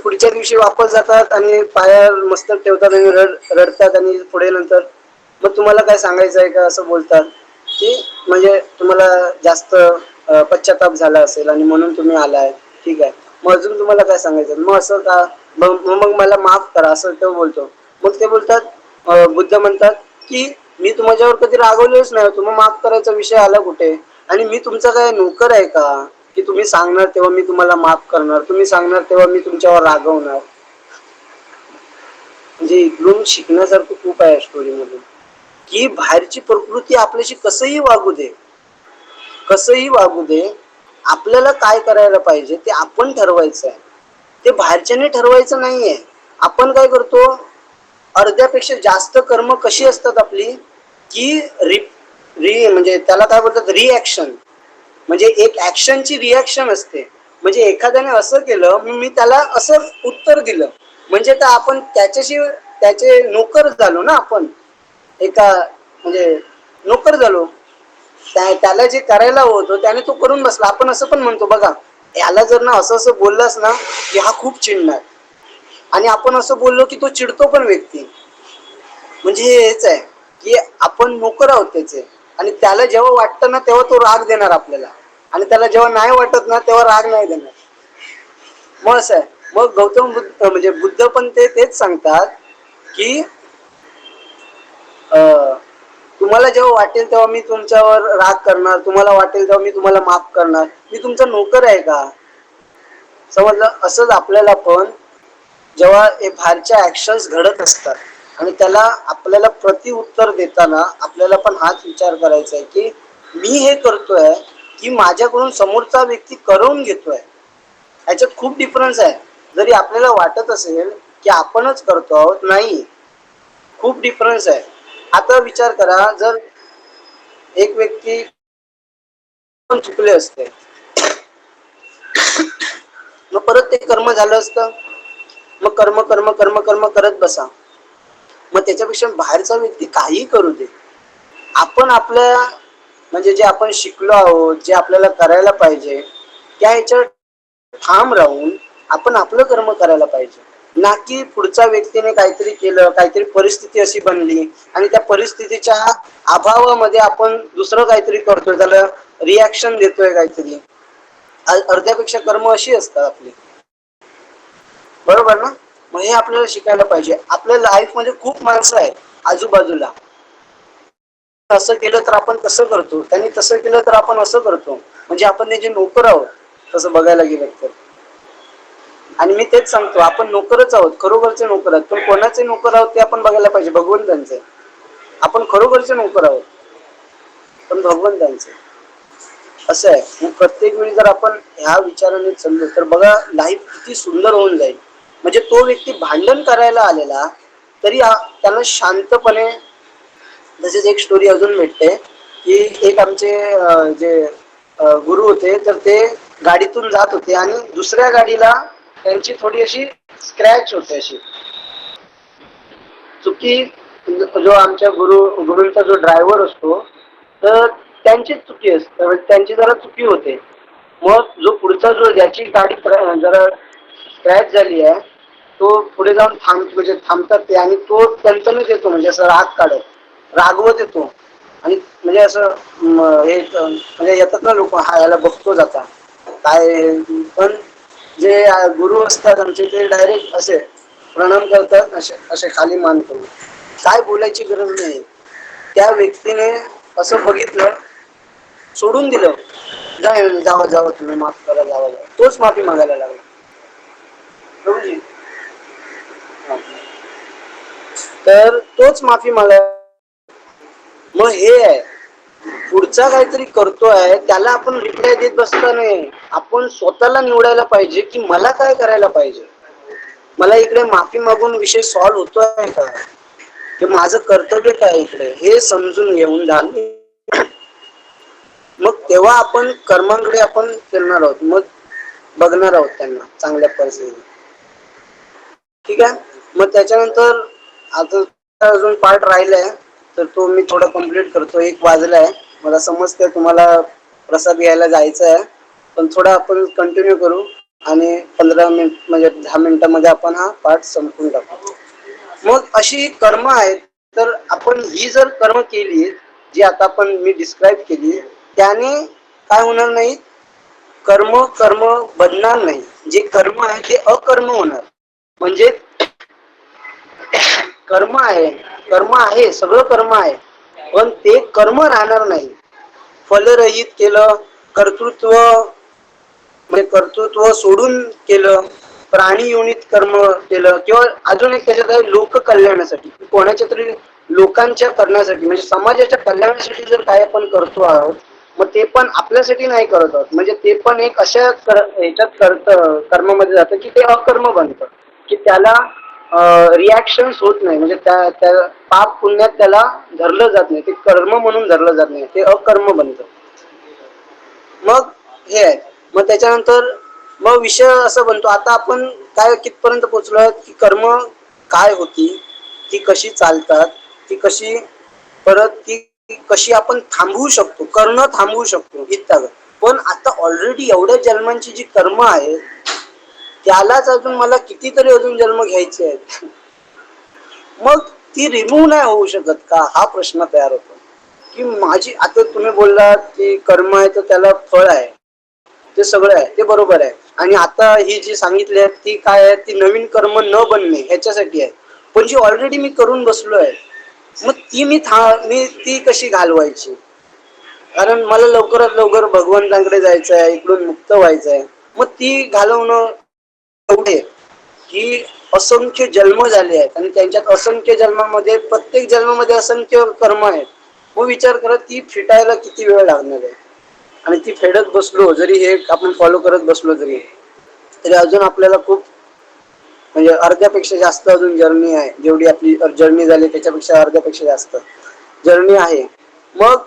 पुढच्या दिवशी वापस जातात आणि पायावर मस्तक ठेवतात आणि रडतात आणि पुढे नंतर मग तुम्हाला काय सांगायचं आहे का असं बोलतात की म्हणजे तुम्हाला जास्त पश्चाताप झाला असेल आणि म्हणून तुम्ही आलाय ठीक आहे. मग अजून तुम्हाला काय सांगायचं मग असं का मग मला माफ करा असं तो बोलतो. मग ते बोलतात बुद्ध म्हणतात की मी तुमच्यावर कधी रागवलेच नाही होतो मग माफ करायचा विषय आला कुठे. आणि मी तुमचा काय नोकर आहे का की तुम्ही सांगणार तेव्हा मी तुम्हाला माफ करणार तुम्ही सांगणार तेव्हा मी तुमच्यावर रागवणार. म्हणजे इकडून शिकण्यासारखं खूप आहे स्टोरी मधून की बाहेरची प्रकृती आपल्याशी कसंही वागू दे आपल्याला काय करायला पाहिजे ते आपण ठरवायचं आहे. ते बाहेरच्याने ठरवायचं नाहीये. आपण काय करतो अर्ध्यापेक्षा जास्त कर्म कशी असतात आपली की म्हणजे त्याला काय बोलतात रिॲक्शन म्हणजे एक ऍक्शनची रिॲक्शन असते. म्हणजे एखाद्याने असं केलं मी त्याला असं उत्तर दिलं म्हणजे तर आपण त्याचे नोकर झालो ना आपण एका म्हणजे नोकर झालो. त्याला जे करायला होतं त्याने तो करून बसला. आपण असं पण म्हणतो बघा याला जर ना असं असं बोललंस ना की हा खूप चिडणार आणि आपण असं बोललो की तो चिडतो पण व्यक्ती म्हणजे हेच आहे की आपण नोकर आहोत त्याचे आणि त्याला जेव्हा वाटतं ना तेव्हा तो राग देणार आपल्याला आणि त्याला जेव्हा नाही वाटत ना तेव्हा राग नाही देणार. मग असं आहे. मग गौतम बुद्ध म्हणजे बुद्ध पण तेच सांगतात की तुम्हाला जेव्हा वाटेल तेव्हा मी तुमच्यावर राग करणार तुम्हाला वाटेल तेव्हा मी तुम्हाला माफ करणार. मी तुमचा नोकर आहे का समजलं. असंच आपल्याला पण जेव्हा हे बाहेरच्या ऍक्शन्स घडत असतात आणि त्याला आपल्याला प्रतिउत्तर देताना आपल्याला पण हाच विचार करायचा आहे की मी हे करतोय की माझ्याकडून समोरचा व्यक्ती करून घेतोय. याच्यात खूप डिफरन्स आहे. जरी आपल्याला वाटत असेल की आपणच करतो आहोत, नाही, खूप डिफरन्स आहे. आता विचार करा, जर एक व्यक्ती पण चुकले असते, मग परत ते कर्म झालं असतं. मग कर्म कर्म कर्म कर्म करत बसा. मग त्याच्यापेक्षा बाहेरचा व्यक्ती काहीही करू दे, आपण आपल्या म्हणजे जे आपण शिकलो आहोत, जे आपल्याला करायला पाहिजे त्या ह्याच्यावर ठाम राहून आपण आपलं कर्म करायला पाहिजे. ना की पुढच्या व्यक्तीने काहीतरी केलं, काहीतरी परिस्थिती अशी बनली आणि त्या परिस्थितीच्या अभावामध्ये आपण दुसरं काहीतरी करतोय, त्याला रिॲक्शन देतोय काहीतरी. अर्ध्यापेक्षा कर्म अशी असतात आपली, बरोबर ना? मग हे आपल्याला शिकायला पाहिजे. आपल्या लाईफ मध्ये खूप माणसं आहेत आजूबाजूला, असं केलं तर आपण तसं करतो, त्यांनी तसं केलं तर आपण असं करतो, म्हणजे आपण त्याचे नोकर आहोत तसं बघायला गेलं तर. आणि मी तेच सांगतो, आपण नोकरच आहोत, खरोखरचे नोकर आहोत. पण कोणाचे नोकर आहोत ते आपण बघायला पाहिजे, भगवंतांचे. आपण खरोखरचे नोकर आहोत पण भगवंतांचे. असं आहे. मग प्रत्येक वेळी जर आपण ह्या विचाराने चाललो तर बघा लाईफ किती सुंदर होऊन जाईल. म्हणजे तो व्यक्ती भांडण करायला आलेला तरी त्याला शांतपणे. तसेच एक स्टोरी अजून भेटते की एक आमचे जे गुरु होते, तर ते गाडीतून जात होते आणि दुसऱ्या गाडीला त्यांची थोडी अशी स्क्रॅच होते, अशी चुकी. जो आमच्या गुरूंचा जो ड्रायव्हर असतो, तर त्यांचीच चुकी असते, त्यांची जरा चुकी होते. मग जो पुढचा जो ज्याची गाडी जरा स्क्रॅच झाली आहे, तो पुढे जाऊन म्हणजे थांबतात ते, आणि तो तणतणीत येतो, म्हणजे असं राग काढत रागवत येतो. आणि म्हणजे असं हे म्हणजे येतात ना लोक, हा याला बघतो जाता काय. पण जे गुरु असतात आमचे, ते डायरेक्ट असे प्रणाम करतात, असे असे खाली मान करून. काय बोलायची गरज नाही. त्या व्यक्तीने असं बघितलं, सोडून दिलं, जावा जावा तुम्ही माफ करा, जावा जावा. तोच माफी मागायला लागला. तर तोच माफी मागायला. मग हे आहे, पुढचा काहीतरी करतोय त्याला आपण रिप्लाय देत बसता नाही. आपण स्वतःला निवडायला पाहिजे की मला काय करायला पाहिजे. मला इकडे माफी मागून विषय सॉल्व्ह होतोय का, हे माझं कर्तव्य काय इकडे, हे समजून घेऊन झालं. मग तेव्हा आपण कर्मांकडे आपण फिरणार आहोत, मग बघणार आहोत त्यांना चांगल्या परिस्थितीत. ठीक आहे. मग त्याच्यानंतर आता अजून पार्ट राहिलाय, तर तो मी थोडा कंप्लीट करतो. 1 वाजलाय, मला समजतंय तुम्हाला प्रसाद घ्यायला जायचं आहे, पण थोडा आपण कंटिन्यू करू आणि 15 मिनिट म्हणजे 10 मिनिटांमध्ये आपण हा पार्ट संपवून टाकू. मग अशी कर्म आहेत. तर आपण ही जर कर्म केली जी आता आपण मी डिस्क्राईब केली, त्याने काय होणार नाही, कर्म कर्म बनणार नाही. जे कर्म आहे ते अकर्म होणार. म्हणजे कर्म आहे, कर्म आहे, सगळं कर्म आहे, पण ते कर्म राहणार नाही. फलरहित केलं, कर्तृत्व म्हणजे कर्तृत्व सोडून केलं, प्राणी योनीत कर्म केलं, किंवा अजून एक त्याच्यात आहे लोक कल्याणासाठी, कोणाच्या तरी लोकांच्या करण्यासाठी, म्हणजे समाजाच्या कल्याणासाठी जर काय आपण करतो आहोत, मग ते पण आपल्यासाठी नाही करत आहोत, म्हणजे ते पण एक अशा ह्याच्यात कर्मामध्ये जातं की ते अकर्म बनतं, की त्याला रिॲक्शन होत नाही. म्हणजे त्या पाप पुण्यात त्याला धरलं जात नाही, ते कर्म म्हणून धरलं जात नाही, ते अकर्म बनतं. मग हे आहे. मग त्याच्यानंतर मग विषय असं बनतो, आता आपण काय कितपर्यंत पोहोचलो, की कर्म काय होती, ती कशी चालतात, ती कशी परत ती कशी आपण थांबवू शकतो, करणं थांबवू शकतो इतकं. पण आता ऑलरेडी एवढ्या जन्मांची जी कर्म आहे, त्यालाच अजून मला कितीतरी अजून जन्म घ्यायचे आहेत. मग ती रिमूव्ह नाही होऊ शकत का, हा प्रश्न तयार होतो. की माझी आता तुम्ही बोललात की कर्म आहे तर त्याला फळ आहे, ते सगळं आहे, ते बरोबर आहे. आणि आता ही जी सांगितली आहे ती काय आहे, ती नवीन कर्म न बनणे ह्याच्यासाठी आहे. पण जी ऑलरेडी मी करून बसलो आहे, मग ती मी ती कशी घालवायची. कारण मला लवकरात लवकर भगवंतांकडे जायचं आहे, इकडून मुक्त व्हायचं आहे. मग ती घालवणं एवढे की असंख्य जन्म झाले आहेत आणि त्यांच्यात असंख्य जन्मामध्ये प्रत्येक जन्मामध्ये असंख्य कर्म आहेत. मग विचार करा ती फिटायला किती वेळ लागणार आहे. आणि ती फेडत बसलो जरी हे आपण फॉलो करत बसलो तरी अजून आपल्याला खूप म्हणजे अर्ध्यापेक्षा जास्त अजून जर्नी आहे. जेवढी आपली जर्नी झाली त्याच्यापेक्षा अर्ध्यापेक्षा जास्त जर्नी आहे. मग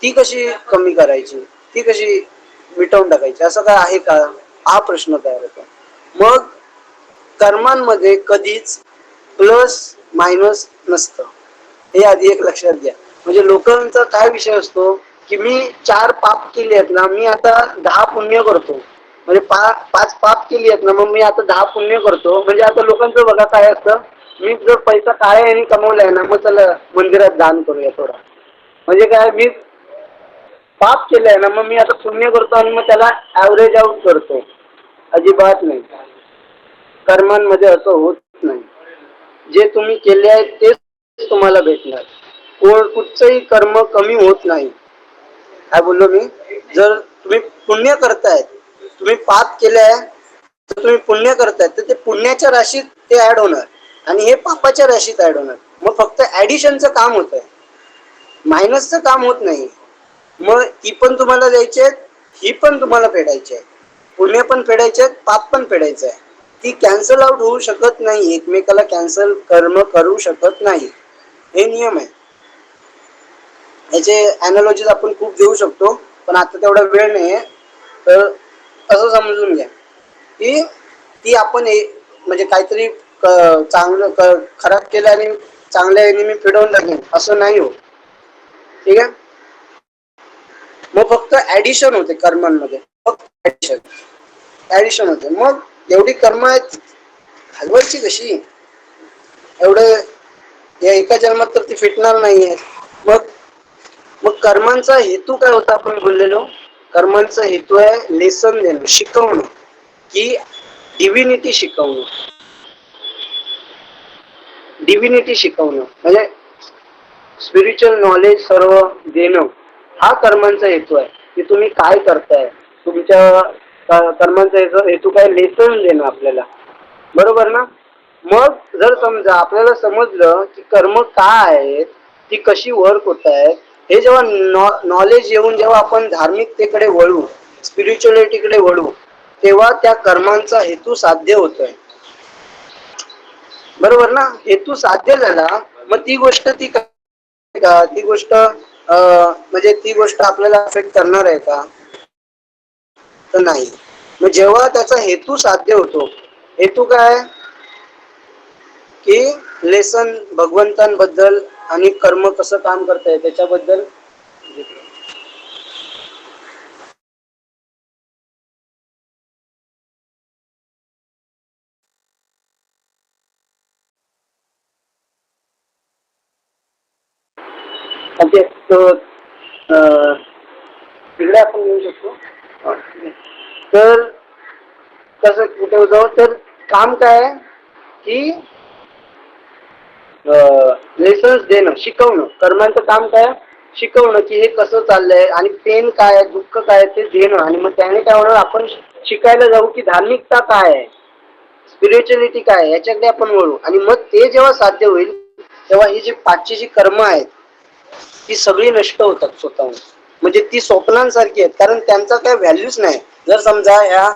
ती कशी कमी करायची, ती कशी मिटवून टाकायची, असं काय आहे का, हा प्रश्न तयार होतो. मग कर्मांमध्ये कधीच प्लस मायनस नसतं, हे आधी एक लक्षात घ्या. म्हणजे लोकांचा काय विषय असतो की मी 4 पाप केली आहेत ना, मी आता 10 पुण्य करतो. म्हणजे 5 पाप केली आहेत ना, मग मी आता 10 पुण्य करतो. म्हणजे आता लोकांचं बघा काय असतं, मी जर पैसा काळ्या यांनी कमवलाय ना, मग चला मंदिरात दान करूया थोडा. म्हणजे काय, मी पाप केलंय ना, मग मी आता पुण्य करतो आणि मग त्याला ऍव्हरेज आउट करतो. अजिबात नाही, कर्मांमध्ये असं होत नाही. जे तुम्ही केले आहे तेच तुम्हाला भेटणार. कुठचंही कर्म कमी होत नाही. काय बोललो मी, जर तुम्ही पुण्य करताय, तुम्ही पाप केलंय तर तुम्ही पुण्य करताय, तर ते पुण्याच्या राशीत ते ऍड होणार आणि हे पापाच्या राशीत ऍड होणार. मग फक्त ऍडिशनचं काम होत आहे, मायनसचं काम होत नाही. मग ती पण तुम्हाला द्यायची आहेत, ही पण तुम्हाला फेडायची आहे. पुण्य पण फेडायचे आहेत, पाप पण फेडायचं आहे. ती कॅन्सल आउट होऊ शकत नाही, एकमेकाला कॅन्सल कर्म करू शकत नाही, हे नियम आहे. याचे अॅनालॉजीज आपण खूप देऊ शकतो, पण आता तेवढा वेळ नाही आहे. तर असं समजून घ्या की ती आपण म्हणजे काहीतरी चांगलं खराब केलं आणि चांगल्या याने मी फिरवून टाकेन असं नाही हो. ठीक आहे. मग फक्त ऍडिशन होते कर्मांमध्ये, फक्त ऍडिशन होते. मग एवढी कर्म आहेत, घालवायची कशी एवढे, या एका जन्मात तर ती फिटणार नाहीये. मग कर्मांचा हेतू काय होता, आपण बोललेलो कर्मांचा हेतू आहे लेसन देणं, शिकवणं, की डिव्हिनिटी शिकवणं. डिव्हिनिटी शिकवणं म्हणजे स्पिरिच्युअल नॉलेज सर्व देणं, हा कर्मांचा हेतू आहे. की तुम्ही काय करताय, तुमच्या कर्मांचा हेतू काय, लेसन देणं आपल्याला, बरोबर ना. मग जर समजा आपल्याला समजलं की कर्म काय आहेत, ती कशी वर्क होत आहेत, हे जेव्हा नॉलेज येऊन जेव्हा आपण धार्मिकतेकडे वळू, स्पिरिच्युअलिटीकडे वळू, तेव्हा त्या कर्मांचा हेतू साध्य होतोय. बरोबर ना. हेतू साध्य झाला, मग ती गोष्ट ती गोष्ट म्हणजे ती गोष्ट आपल्याला अफेक्ट करणार आहे का, तर नाही. मग जेव्हा त्याचा हेतू साध्य होतो, हेतू काय की लेसन भगवंतांबद्दल आणि कर्म कसं काम करतंय त्याच्याबद्दल. ओके, तो तिकडे आपण घेऊ शकतो. तर कसं कुठे जाऊ, तर काम काय आहे की लेसन्स देणं, शिकवणं. कर्मांचं काम काय, शिकवणं, की हे कसं चाललंय आणि पेन काय, दुःख काय, ते देणं. आणि मग त्याने काय होणार, आपण शिकायला जाऊ की धार्मिकता काय आहे, स्पिरिच्युअलिटी काय आहे, याच्याकडे आपण वळू. आणि मग ते जेव्हा साध्य होईल, तेव्हा ही जी 5ची जी कर्म आहेत ती सगळी नष्ट होतात स्वतःहून. म्हणजे ती स्वप्नांसारखी आहेत, कारण त्यांचा काय व्हॅल्यूच नाही. जर समजा ह्या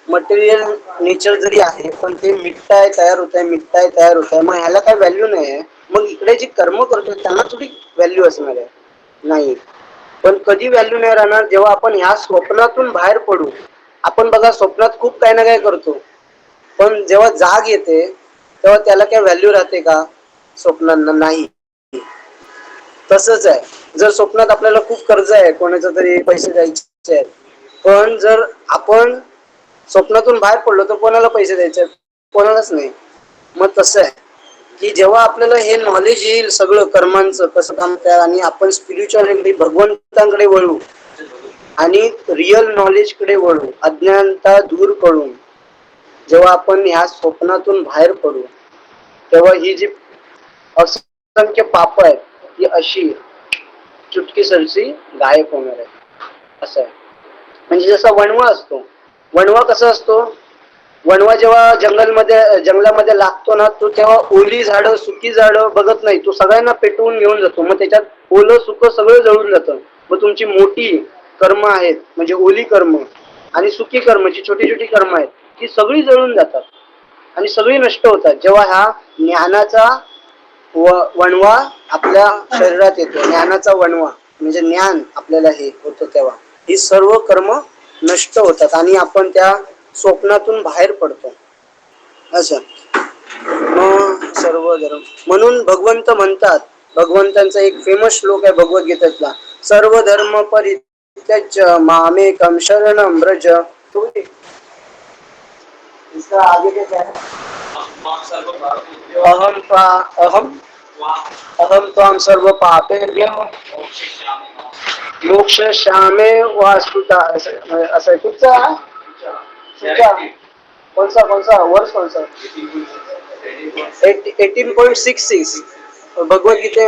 मटेरियल नेचर जरी आहे, पण ते मिटताय तयार होत आहे, मिटताय तयार होत आहे, मग ह्याला काय व्हॅल्यू नाही आहे. मग इकडे जी कर्म करतोय त्यांना थोडी व्हॅल्यू असणार आहे, नाही. पण कधी व्हॅल्यू नाही राहणार, जेव्हा आपण ह्या स्वप्नातून बाहेर पडू. आपण बघा स्वप्नात खूप काही ना काय करतो, पण जेव्हा जाग येते तेव्हा त्याला काय व्हॅल्यू राहते का, स्वप्नांना नाही. तसंच आहे, जर स्वप्नात आपल्याला खूप कर्ज आहे, कोणाचा तरी पैसे द्यायचे आहेत, पण जर आपण स्वप्नातून बाहेर पडलो तर कोणाला पैसे द्यायचे, कोणालाच नाही. मग तसं आहे की जेव्हा आपल्याला हे नॉलेज येईल सगळं कर्मांचं कसं काम काय, आणि आपण स्पिरिच्युअलिटी भगवंतांकडे वळू आणि रिअल नॉलेजकडे वळू, अज्ञानता दूर करून जेव्हा आपण ह्या स्वप्नातून बाहेर पडू, तेव्हा ही जी असंख्य पाप आहेत ती अशी चुटकी सरशी गायब होणार आहे. असं आहे. म्हणजे जसा वणवा असतो, वणवा कसा असतो, वणवा जेव्हा जंगलामध्ये लागतो ना, तो तेव्हा ओली झाडं सुकी झाडं बघत नाही, तो सगळ्यांना पेटवून घेऊन जातो. मग त्याच्यात ओलं सुकं सगळं जळून जातं. मग तुमची मोठी कर्म आहेत म्हणजे ओली कर्म आणि सुकी कर्म जी छोटी छोटी कर्म आहेत ती सगळी जळून जातात आणि सगळी नष्ट होतात जेव्हा हा ज्ञानाचा वणवा आपल्या शरीरात येतो. ज्ञानाचा वणवा म्हणजे ज्ञान आपल्याला हे होतं तेव्हा ही सर्व कर्म नष्ट होतात आणि आपण त्या स्वप्नातून बाहेर पडतो. असं मग सर्व धर्म म्हणून भगवंत म्हणतात, भगवंतांचा एक फेमस श्लोक आहे भगवद्गीतेतला, सर्व धर्म परित्यज्य मामेकं शरणं व्रज. इसका आगे क्या है? अहम अहम अहम त्वाम सर्व पापेभ्यो मोक्षयिष्यामि मा शुचा. असं आहे कुठचा शुचा कौन सा वर्ष कौन सा 18.66 भगवद्गीते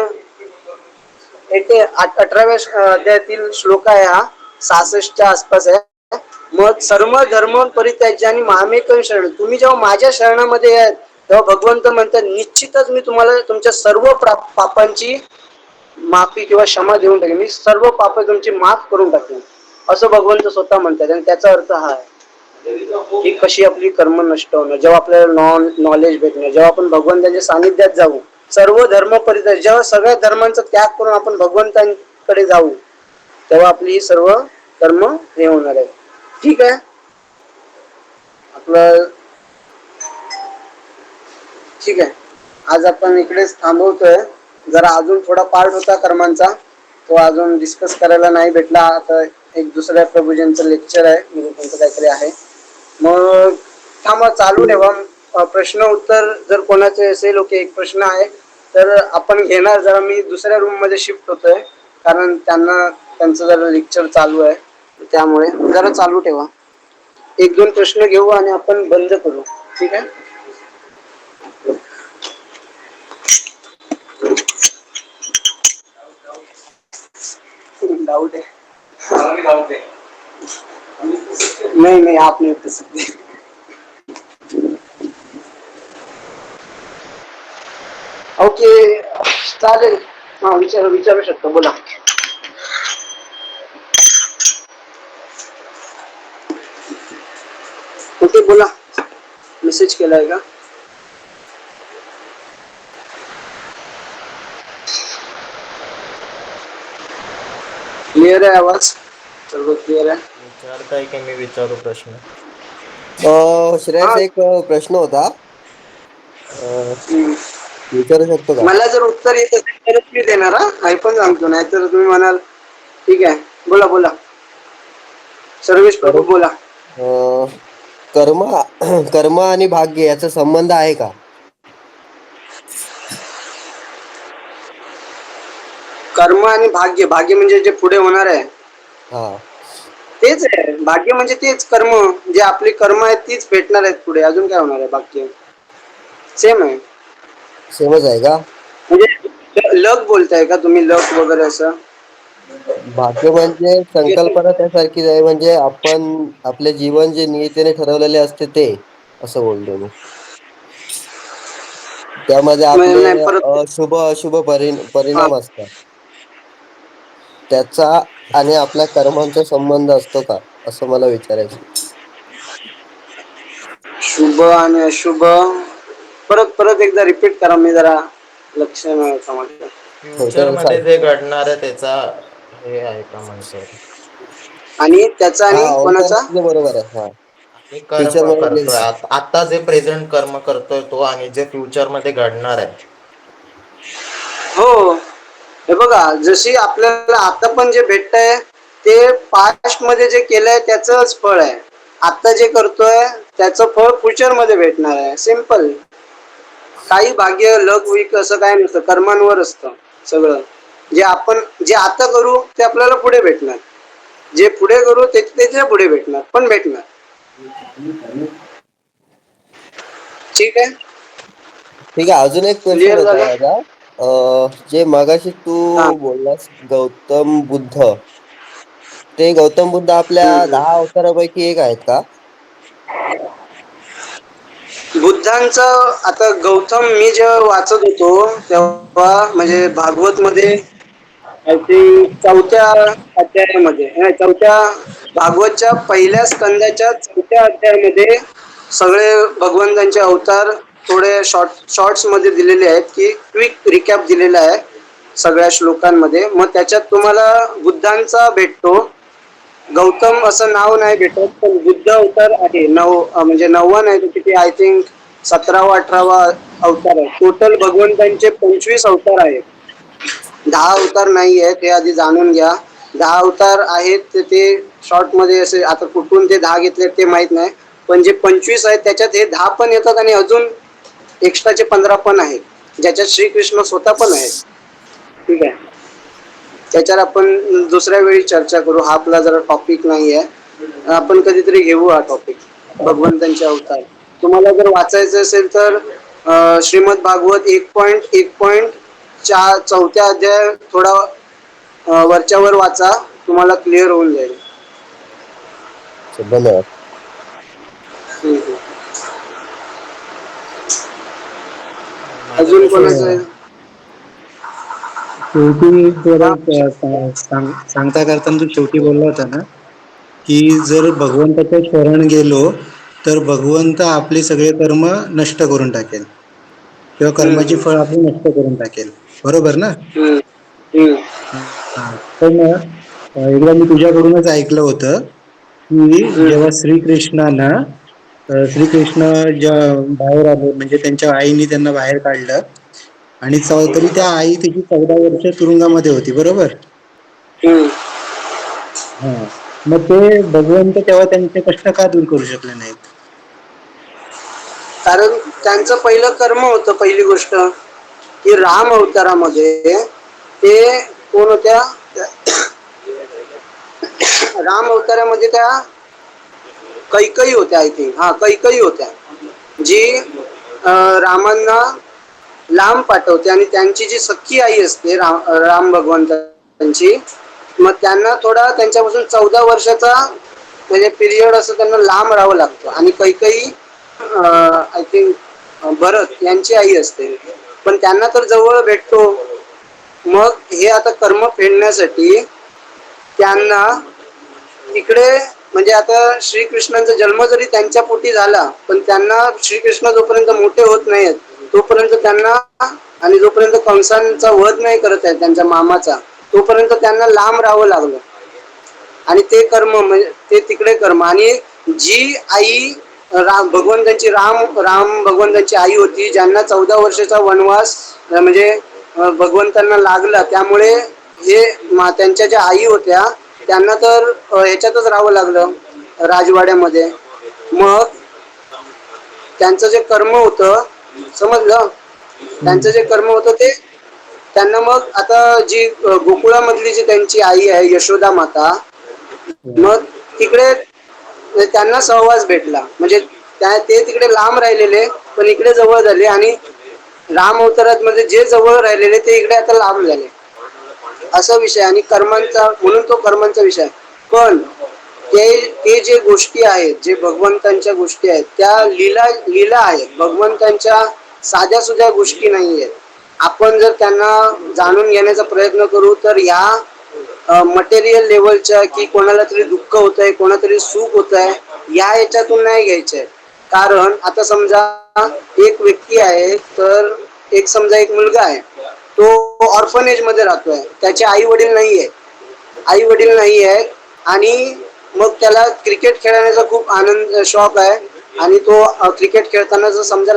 18व्या अध्यायातील श्लोक आहे हा, 66च्या आसपास आहे. मग सर्व धर्म परित्याज्य आणि मामेकं शरण, तुम्ही जेव्हा माझ्या शरणामध्ये याल तेव्हा भगवंत म्हणतात निश्चितच मी तुम्हाला तुमच्या सर्व पापांची माफी किंवा क्षमा देऊन टाकेन, मी सर्व पाप तुमची माफ करून टाकेन, असं भगवंत स्वतः म्हणतात. आणि त्याचा अर्थ हा आहे की कशी आपली कर्म नष्ट होणं, जेव्हा आपल्याला नॉलेज भेटणं, जेव्हा आपण भगवंताच्या सानिध्यात जाऊ, सर्व धर्म परित्याग, जेव्हा सगळ्या धर्मांचा त्याग करून आपण भगवंतांकडे जाऊ तेव्हा आपली ही सर्व कर्म हे होणार आहे. ठीक आहे आपलं, ठीक आहे आज आपण इकडेच थांबवतोय. जरा अजून थोडा पार्ट होता कर्मांचा, तो अजून डिस्कस करायला नाही भेटला. आता एक दुसऱ्या प्रभूजींचं लेक्चर आहे, म्हणजे त्यांचं काहीतरी आहे. मग थांबा, चालू ठेवा. प्रश्न उत्तर जर कोणाचे असेल, ओके एक प्रश्न आहे तर आपण घेणार. जरा मी दुसऱ्या रूम मध्ये शिफ्ट होतोय कारण त्यांचं जरा लेक्चर चालू आहे, त्यामुळे जरा चालू ठेवा. एक दोन प्रश्न घेऊ आणि आपण बंद करू. ठीक आहे. डाउट है? डाउट है? नहीं नहीं, आप नहीं पूछ सकते. ओके चालेल, हा विचारू शकतो, बोला. ओके बोला, मेसेज केलाय का? क्लिअर आहे आवाज? सर्व क्लिअर आहे? विचारताय की मी विचारू प्रश्न? श्रेयस, एक प्रश्न होता, विचारू शकतो का? मला जर उत्तर येत असेल तरच मी देणार, काही पण सांगतो, नाही तर तुम्ही म्हणाल ठीक आहे. बोला बोला, सर्वेश प्रभू बोला. कर्म कर्म आणि भाग्य याचा संबंध आहे का? कर्म आणि भाग्य, भाग्य म्हणजे जे पुढे होणार आहे हा, तेच आहे. भाग्य म्हणजे तेच कर्म, जे आपली कर्म आहेत तीच भेटणार आहेत पुढे, अजून काय होणार आहे? भाग्य सेम आहे. सेमच आहे का? म्हणजे लक बोलताय का तुम्ही, लक वगैरे असं? भाग्य म्हणजे संकल्पना त्यासारखीच आहे, म्हणजे आपण आपले जीवन जे नियतीने ठरवलेले असते ते, असं बोलतो मी. त्यामध्ये आपले नाही परत, शुभ अशुभ हा. परिणाम असतात, त्याचा आणि आपल्या कर्मांचा संबंध असतो का, असं मला विचारायचं. शुभ आणि अशुभ, परत एकदा रिपीट करा, मी जरा लक्ष नाही समजलं. फ्युचर मध्ये जे घडणार आहे त्याचा हे आहे का म्हणतोय? आणि त्याचा हा, आणि कोणाचा? बरोबर आहे. हा, आणि कर्म फ्युचर मध्ये करतोय आता जे प्रेझेंट कर्म करतोय तो, आणि जे फ्युचर मध्ये घडणार आहे. हो, हे बघा, जशी आपल्याला आता पण जे भेटतंय ते पास्ट मध्ये जे केलंय त्याचंच फळ आहे. आता जे करतोय त्याचं फळ फ्युचर मध्ये भेटणार आहे. सिंपल. काही भाग्य, लक विक असं काय नसतं, कर्मांवर असतं सगळं. जे आता करू ते आपल्याला पुढे भेटणार, जे पुढे करू ते त्याच्या पुढे भेटणार, पण भेटणार. ठीक आहे. ठीक आहे. अजून एक प्रश्न क्लिअर होता झालं? माझा. जे मगाशी तू हा. बोललास गौतम बुद्ध, ते गौतम बुद्ध आपल्या 10 अवतारापैकी एक आहेत का? बुद्धांचं आता गौतम मी जेव्हा वाचत होतो तेव्हा म्हणजे भागवत मध्ये आय थिंक चौथ्या भागवतच्या पहिल्या स्कंदाच्या चौथ्या अध्यायामध्ये सगळे भगवंतांचे अवतार थोडे शॉर्ट्स मध्ये दिलेले आहेत की क्विक रिकॅप दिलेला आहे सगळ्या श्लोकांमध्ये. मग त्याच्यात तुम्हाला बुद्धांचा भेटतो. गौतम असं नाव नाही भेटत पण बुद्ध अवतार आहे. म्हणजे 9वा नाही तो किती आय थिंक 17वा 18वा अवतार आहे. टोटल भगवंतांचे 25 अवतार आहेत. 10 अवतार नाही आहेत हे आधी जाणून घ्या. 10 अवतार आहेत ते शॉर्ट मध्ये असे आता कुठून ते 10 घेतले ते माहित नाही पण जे 25 आहेत त्याच्यात हे 10 पण येतात आणि अजून एक्स्ट्राचे 15 पण आहेत ज्याच्यात श्रीकृष्ण स्वतः पण आहेत. ठीक आहे, त्याच्यावर आपण दुसऱ्या वेळी चर्चा करू. हा आपला जरा टॉपिक नाही आहे. आपण कधीतरी घेऊ हा टॉपिक भगवंतांचे अवतार. तुम्हाला जर वाचायचं असेल तर श्रीमद भागवत 1.1.4 चौथ्या अध्याय थोडा वरच्यावर वाचा, तुम्हाला क्लिअर होऊन जाईल. धन्यवाद. माझं अजून कसं कोणाचं? शेवटी हा, सांगता करताना तू शेवटी बोलला होता ना की जर भगवंताच्या शरण गेलो तर भगवंत आपले सगळे कर्म नष्ट करून टाकेल किंवा कर्माची हम्म, फळ आपली नष्ट करून टाकेल, बरोबर ना? हम्म, हम्म, हा. पण एकदा मी तुझ्याकडूनच ऐकलं होतं की हम्म, जेव्हा श्रीकृष्ण ज्या बाहेर आले म्हणजे त्यांच्या आईने त्यांना बाहेर काढलं आणि तरी त्या आई तिची 14 वर्ष तुरुंगामध्ये होती, बरोबर? हम्म. हा. मग ते भगवंत तेव्हा त्यांचे कष्ट का दूर करू शकले नाहीत? कारण त्यांचं पहिलं कर्म होतं. पहिली गोष्ट की राम अवतारामध्ये ते कोण होत्या? राम अवतारामध्ये त्या कैकई होत्या आय थिंक. हा, कैकई होत्या जी रामांना लांब पाठवते आणि त्यांची जी सख्खी आई असते राम भगवंतांची, मग त्यांना थोडा त्यांच्यापासून 14 वर्षाचा म्हणजे पिरियड असं त्यांना लांब राहावं लागतं. आणि कैकई आय थिंक भरत यांची आई असते पण त्यांना तर जवळ भेटतो. मग हे आता कर्म फेडण्यासाठी त्यांना तिकडे म्हणजे आता श्रीकृष्णांचा जन्म जरी त्यांच्या पोटी झाला पण त्यांना श्रीकृष्ण जोपर्यंत मोठे होत नाहीत तोपर्यंत त्यांना आणि जोपर्यंत कंसांचा वध नाही करत आहे त्यांच्या मामाचा तोपर्यंत त्यांना लांब राहावं लागलं. आणि ते कर्म म्हणजे ते तिकडे कर्म. आणि जी आई राम भगवंतांची आई होती ज्यांना 14 वर्षाचा वनवास म्हणजे भगवंतांना लागला, त्यामुळे हे त्यांच्या ज्या आई होत्या त्यांना तर ह्याच्यातच राहावं लागलं राजवाड्यामध्ये. मग त्यांचं जे कर्म होतं समजलं, त्यांचं जे कर्म होतं ते त्यांना मग आता जी गोकुळामधली जी त्यांची आई आहे यशोदा माता, मग तिकडे त्यांना सहवास भेटला. म्हणजे ते तिकडे लांब राहिलेले पण इकडे जवळ झाले आणि राम अवतारात मध्ये जे जवळ राहिलेले ते इकडे आता लांब झाले, असा विषय. आणि कर्मांचा म्हणून तो कर्मांचा विषय. पण ते जे गोष्टी आहेत जे भगवंतांच्या गोष्टी आहेत त्या लीला आहेत, भगवंतांच्या साध्या सुध्या गोष्टी नाही आहेत. आपण जर त्यांना जाणून घेण्याचा प्रयत्न करू तर ह्या मटेरियल लेवलच्या की कोणाला तरी दुःख होत आहे कोणातरी सुख होत आहे या याच्यातून नाही घ्यायचंय. कारण आता समजा एक व्यक्ती आहे तर समजा एक मुलगा आहे तो ऑर्फनेज मध्ये राहतोय, त्याचे आई वडील नाही आहे आणि मग त्याला क्रिकेट खेळण्याचा खूप आनंद शौक आहे आणि तो क्रिकेट खेळताना जर समजा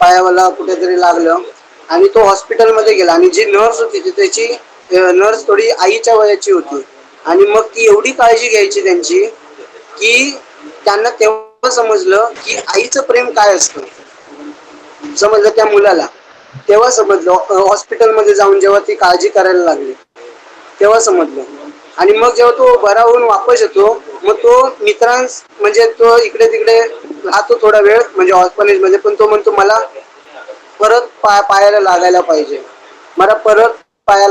पायाला कुठेतरी लागलं आणि तो हॉस्पिटलमध्ये गेला आणि जी नर्स होती ती त्याची नर्स थोडी आईच्या वयाची होती आणि मग ती एवढी काळजी घ्यायची त्यांची की त्यांना तेव्हा समजलं की आईचं प्रेम काय असतं. समजलं त्या मुलाला तेव्हा समजलं, हॉस्पिटलमध्ये जाऊन जेव्हा ती काळजी करायला लागली तेव्हा समजलं. आणि मग जेव्हा तो बरा होऊन वापस येतो मग तो म्हणजे तो इकडे तिकडे राहतो थोडा वेळ म्हणजे ऑर्फनेज मध्ये, पण तो म्हणतो मला परत पायाला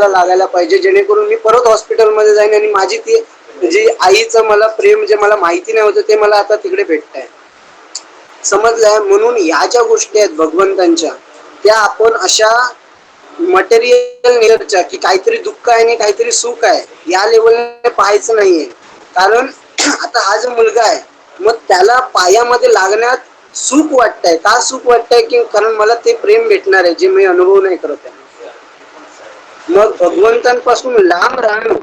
लागायला पाहिजे जेणेकरून मी परत हॉस्पिटलमध्ये जाईन आणि माझी ती जे आईचं मला प्रेम जे मला माहिती नाही होतं ते मला आता तिकडे भेटतंय. समजलंय? म्हणून ह्या ज्या गोष्टी आहेत भगवंतांच्या, त्या आपण अशा मटेरियल नेचरच्या की काहीतरी दुःख आहे आणि काहीतरी सुख आहे या लेवलने पाहायचं नाहीये. कारण आता हा जो मुलगा आहे, मग त्याला पायामध्ये लागण्यात सुख वाटतंय. का सुख वाटतंय? की कारण मला ते प्रेम भेटणार आहे जे मी अनुभव नाही करत आहे. मग भगवंतांपासून लांब राहणं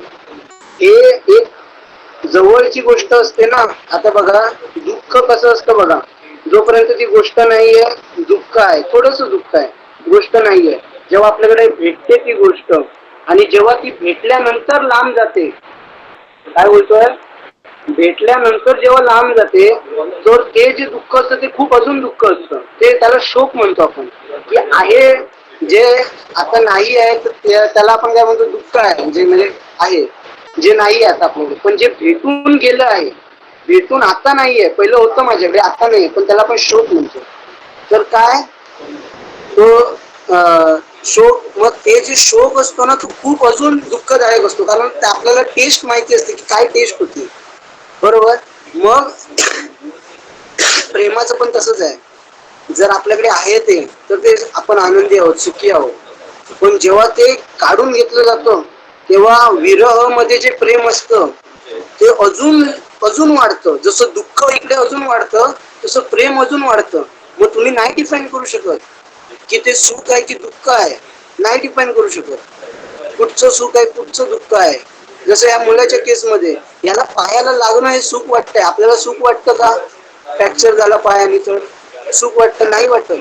हे एक जवळची गोष्ट असते ना. आता बघा, दुःख कसं असतं बघा, जोपर्यंत ती गोष्ट नाहीये दुःख आहे, थोडस दुःख आहे, गोष्ट नाहीये. जेव्हा आपल्याकडे भेटते ती गोष्ट आणि जेव्हा ती भेटल्यानंतर लांब जाते, काय बोलतोय, भेटल्यानंतर जेव्हा लांब जाते तर ते जे दुःख असतं ते खूप अजून दुःख असतं. ते त्याला शोक म्हणतो आपण. की आहे जे आता नाही आहे तर त्याला आपण काय म्हणतो, दुःख आहे. जे म्हणजे आहे जे नाही आता आपल्याकडे, पण जे भेटून गेलं आहे, भेटून आता नाहीये, पहिलं होतं माझ्याकडे आता नाही, पण त्याला आपण शोक म्हणतो. तर काय तो शोक, मग ते जे शोक असतो ना तो खूप अजून दुःखदायक असतो. कारण आपल्याला टेस्ट माहिती असते की काय टेस्ट होती, बरोबर. मग प्रेमाचं पण तसंच आहे. जर आपल्याकडे आहे ते तर ते आपण आनंदी आहोत, सुखी आहोत. पण जेव्हा ते काढून घेतलं जातं तेव्हा विरह मध्ये जे प्रेम असतं ते अजून अजून वाढतं. जसं दुःख इकडे अजून वाढतं तसं प्रेम अजून वाढतं. मग तुम्ही नाही डिफाईन करू शकत की ते सुख आहे की दुःख आहे, नाही डिफाईन करू शकत. कुठचं सुख आहे कुठचं दुःख आहे. जसं या मुलाच्या केसमध्ये याला पायाला लागणं हे सुख वाटतंय. आपल्याला सुख वाटतं का? फ्रॅक्चर झाला पायाने तर सुख वाटतं? नाही वाटत.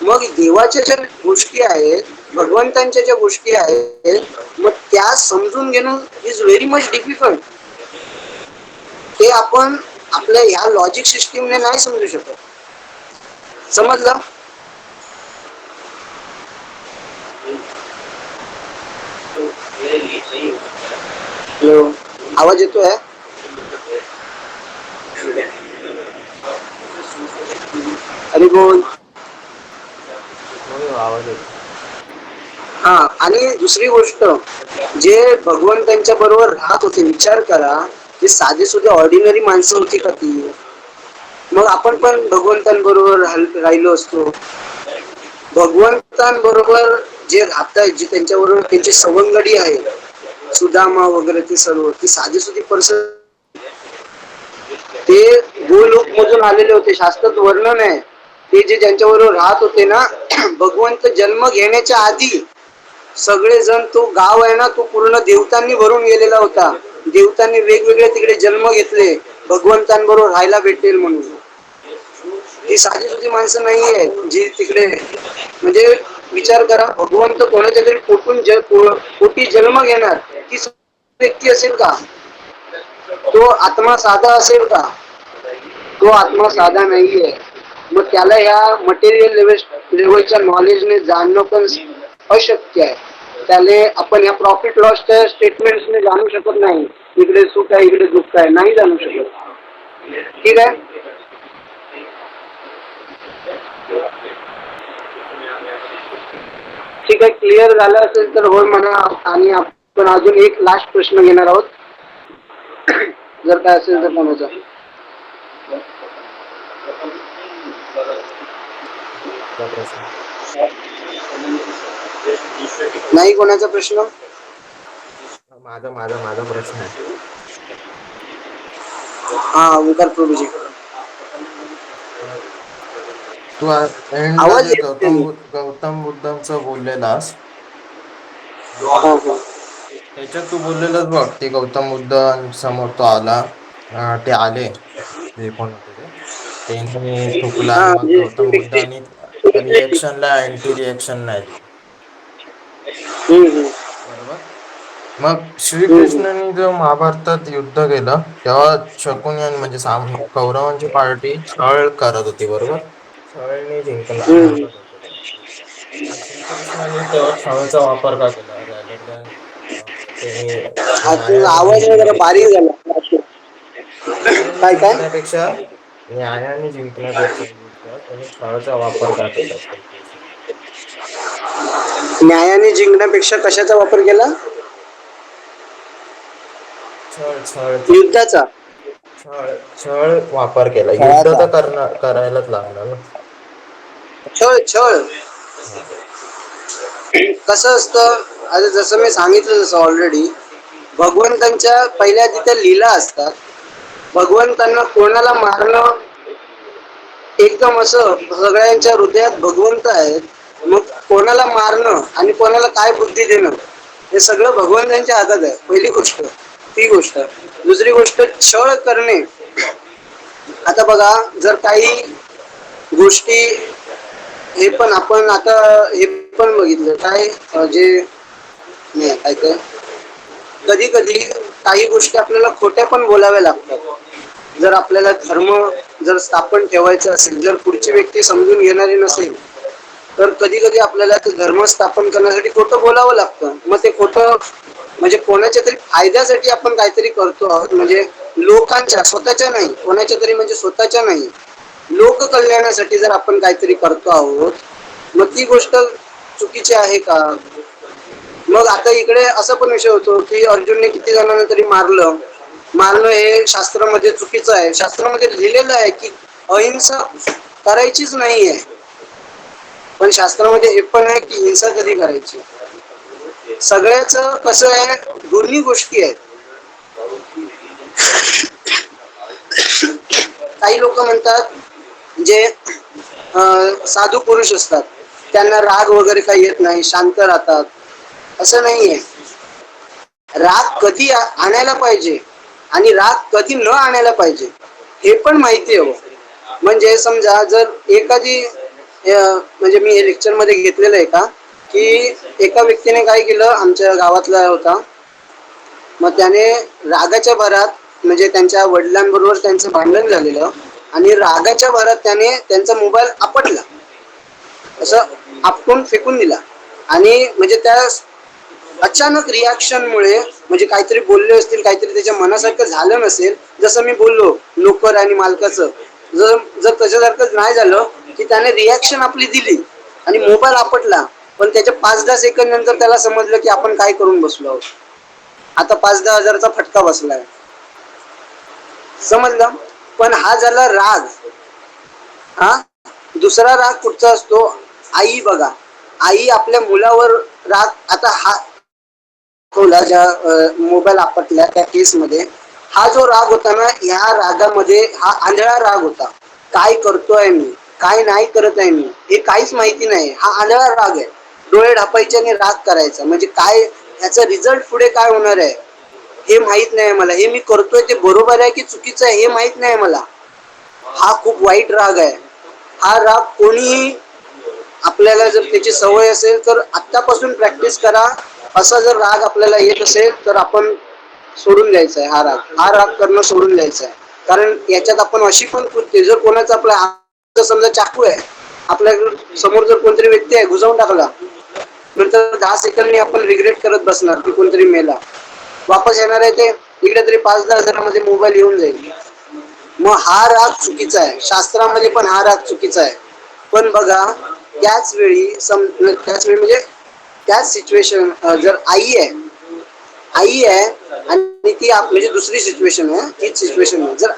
मग देवाच्या ज्या गोष्टी आहेत, भगवंतांच्या ज्या गोष्टी आहेत, मग त्या समजून घेणं इज व्हेरी मच डिफिकल्ट. ते आपण आपल्या ह्या लॉजिक सिस्टीमने नाही समजू शकत. समजलं? हॅलो, आवाज येतोय? अरे बोल. होय, आवाज येतो. हा, आणि दुसरी गोष्ट, जे भगवंतांच्या बरोबर राहत होते, विचार करा, जे साधे सुधे ऑर्डिनरी माणसं होती का ती? मग आपण पण भगवंतांबरोबर राहिलो असतो. भगवंतांबरोबर जे राहतायत, जे त्यांच्याबरोबर त्यांची सवंगडी आहे, सुदामा वगैरे, ती सर्व ती साधी सुधी पर्सन, ते भूलोक मधून आलेले होते. शास्त्रात वर्णन आहे ते जे ज्यांच्याबरोबर राहत होते ना, भगवंत जन्म घेण्याच्या आधी सगळेजण, तो गाव आहे ना तो पूर्ण देवतांनी भरून गेलेला होता. देवतांनी वेगवेगळे तिकडे जन्म घेतले भगवंतांबरोबर राहायला भेटेल म्हणून. ही साधी सुधी माणसं नाहीये जी तिकडे, म्हणजे विचार करा, भगवंत कोणाच्या तरी पोटी जन्म घेणार, ती व्यक्ती असेल का? तो आत्मा साधा असेल का? तो आत्मा साधा नाहीये. मग त्याला ह्या मटेरियल लेवलच्या नॉलेजने जाणणं पण अशक्य आहे. त्याने आपण या प्रॉफिट लॉसच्या स्टेटमेंट्सने जाणू शकत नाही. इकडे सुख आहे इकडे दुःख आहे, नाही जाणू शकत. ठीक आहे. ठीक आहे, क्लिअर झालं असेल तर होय म्हणा. आणि आपण अजून एक लास्ट प्रश्न घेणार आहोत, जर काय असेल तर कोणाचा. माझा प्रश्न. नाही कोणाचा प्रश्न? माझा माझा माझा प्रश्न आहे. हा, ओंकार प्रभूजी. तू एंडला आवाज जे येत नाही. गौतम बुद्धांचं बोललेलास, हा, हा. त्याच्यात तू बोललेलास बघ, ते गौतम बुद्ध समोर तो आला, ते आले, जे कोण होते ते, त्यांनी थुकला हा, आणि मग म्हणजे गौतम बुद्धांनी रिएक्शनला अँटी रिएक्शन नाही दिली, हम्म. बरोबर. मग हम्म. श्रीकृष्णाने जेव्हा महाभारतात युद्ध केलं तेव्हा शकुनी म्हणजे कौरवांची पार्टी छळ करत होती, बरोबर. छळने हम्म. जिंकत होते ते युद्ध. मग श्रीकृष्णाने तेव्हा छळाचा वापर का केला, रॅदर दॅन त्यांनी न्यायाने आवाज वगैरे जिंकण्यापेक्षा, बारीक झाला. न्यायाने काय काय? जिंकण्यापेक्षा न्यायाने जिंकण्यापेक्षा युद्ध त्यांनी छळाचा वापर का केला श्रीकृष्ण. न्यायाने जिंकण्यापेक्षा कशाचा वापर केला? छळ छळ युद्धाचा. छळ छळ वापर केला, युद्ध छळाचा. तर करायलाच लागणार ना. छळ छळ हा. कसं असतं, आता जसं मी सांगितलं जसं ऑलरेडी, भगवंतांच्या पहिल्या तिथे लीला असतात. भगवंतांना कोणाला मारणं एकदम असं सगळ्यांच्या हृदयात भगवंत आहेत, मग कोणाला मारणं आणि कोणाला काय बुद्धी देणं हे सगळं भगवंतांच्या हातात आहे. पहिली गोष्ट ती गोष्ट. दुसरी गोष्ट छळ करणे. आता बघा, जर काही गोष्टी, हे पण आपण आता हे पण बघितलं काय, जे नाही काय काय कधी कधी काही गोष्टी आपल्याला खोट्या पण बोलाव्या लागतात. जर आपल्याला धर्म जर स्थापन ठेवायचं असेल, जर पुढची व्यक्ती समजून घेणारी नसेल, तर कधी कधी आपल्याला ते धर्म स्थापन करण्यासाठी खोटं बोलावं लागतं. मग ते खोटं म्हणजे कोणाच्या तरी फायद्यासाठी आपण काहीतरी करतो आहोत, म्हणजे लोकांच्या, स्वतःच्या नाही, कोणाच्या तरी म्हणजे स्वतःच्या नाही, लोक कल्याणासाठी जर आपण काहीतरी करतो आहोत, मग ती गोष्ट चुकीची आहे का? मग आता इकडे असा पण विषय होतो की अर्जुनने किती जणांना तरी मारणं हे शास्त्रामध्ये चुकीचं आहे. शास्त्रामध्ये लिहिलेलं आहे की अहिंसा करायचीच नाहीये, पण शास्त्रामध्ये हे पण आहे की हिंसा कधी करायची. सगळ्याच कसं आहे, दोन्ही गोष्टी आहेत. काही लोक म्हणतात जे साधू पुरुष असतात त्यांना राग वगैरे काही येत नाही, शांत राहतात. असं नाहीये. राग कधी आणायला पाहिजे आणि राग कधी न आणायला पाहिजे हे पण माहिती हवं. म्हणजे समजा जर एखादी म्हणजे मी हे लेक्चर मध्ये घेतलेलं आहे का, की एका व्यक्तीने काय केलं, आमच्या गावातला होता, मग त्याने रागाच्या भरात, म्हणजे त्यांच्या वडिलांबरोबर त्यांचं भांडण झालेलं, आणि रागाच्या भरात त्याने त्यांचा मोबाईल आपटला, असं आपटून फेकून दिला. आणि म्हणजे त्या अचानक रिॲक्शनमुळे, म्हणजे काहीतरी बोलले असतील, काहीतरी त्याच्या मनासारखं झालं नसेल, जसं मी बोललो नोकर आणि मालकाचं, जर त्याच्यासारखं नाही झालं की त्याने रिॲक्शन आपली दिली आणि मोबाईल आपटला, पण त्याच्या 5-10 सेकंद नंतर त्याला समजलं की आपण काय करून बसलो आहोत, आता 5-10 हजाराचा फटका बसलाय, समजलं. पण हा झाला राग. हा दुसरा राग कुठचा असतो, आई बघा, आई आपल्या मुलावर राग, आता हा ज्या मोबाईल आपटल्या त्या केसमध्ये, हा जो राग होता ना, ह्या रागामध्ये हा आंधळा राग होता. काय करतोय मी, काय नाही करत आहे मी, हे काहीच माहिती नाही, हा आंधळा राग आहे. डोळे ढापायचे आणि राग करायचा, म्हणजे काय याचा रिझल्ट पुढे काय होणार आहे हे माहित नाही मला, हे मी करतोय ते बरोबर आहे की चुकीचं आहे हे माहित नाही मला. हा खूप वाईट राग आहे. हा राग कोणीही, आपल्याला जर त्याची सवय असेल तर आत्तापासून प्रॅक्टिस करा. असा जर राग आपल्याला येत असेल तर आपण सोडून द्यायचा आहे, हा राग करणं सोडून द्यायचं आहे. कारण याच्यात आपण अशी पण कृत्य, जर कोणाचा आपला हात समजा चाकू आहे, आपल्या समोर जर कोणतरी व्यक्ती आहे, घुसवून टाकला, नंतर 10 सेकंदनी आपण रिग्रेट करत बसणार की कोणतरी मेला, वापस येणार आहे ते इकडे तरी 5-10 हजारामध्ये मोबाईल येऊन जाईल. मग हा राग चुकीचा आहे, शास्त्रामध्ये पण हा राग चुकीचा आहे. पण बघा, त्याच वेळी म्हणजे त्याच सिच्युएशन, जर आई आहे आणि ती म्हणजे दुसरी सिच्युएशन आहे, तीच सिच्युएशन आहे, जर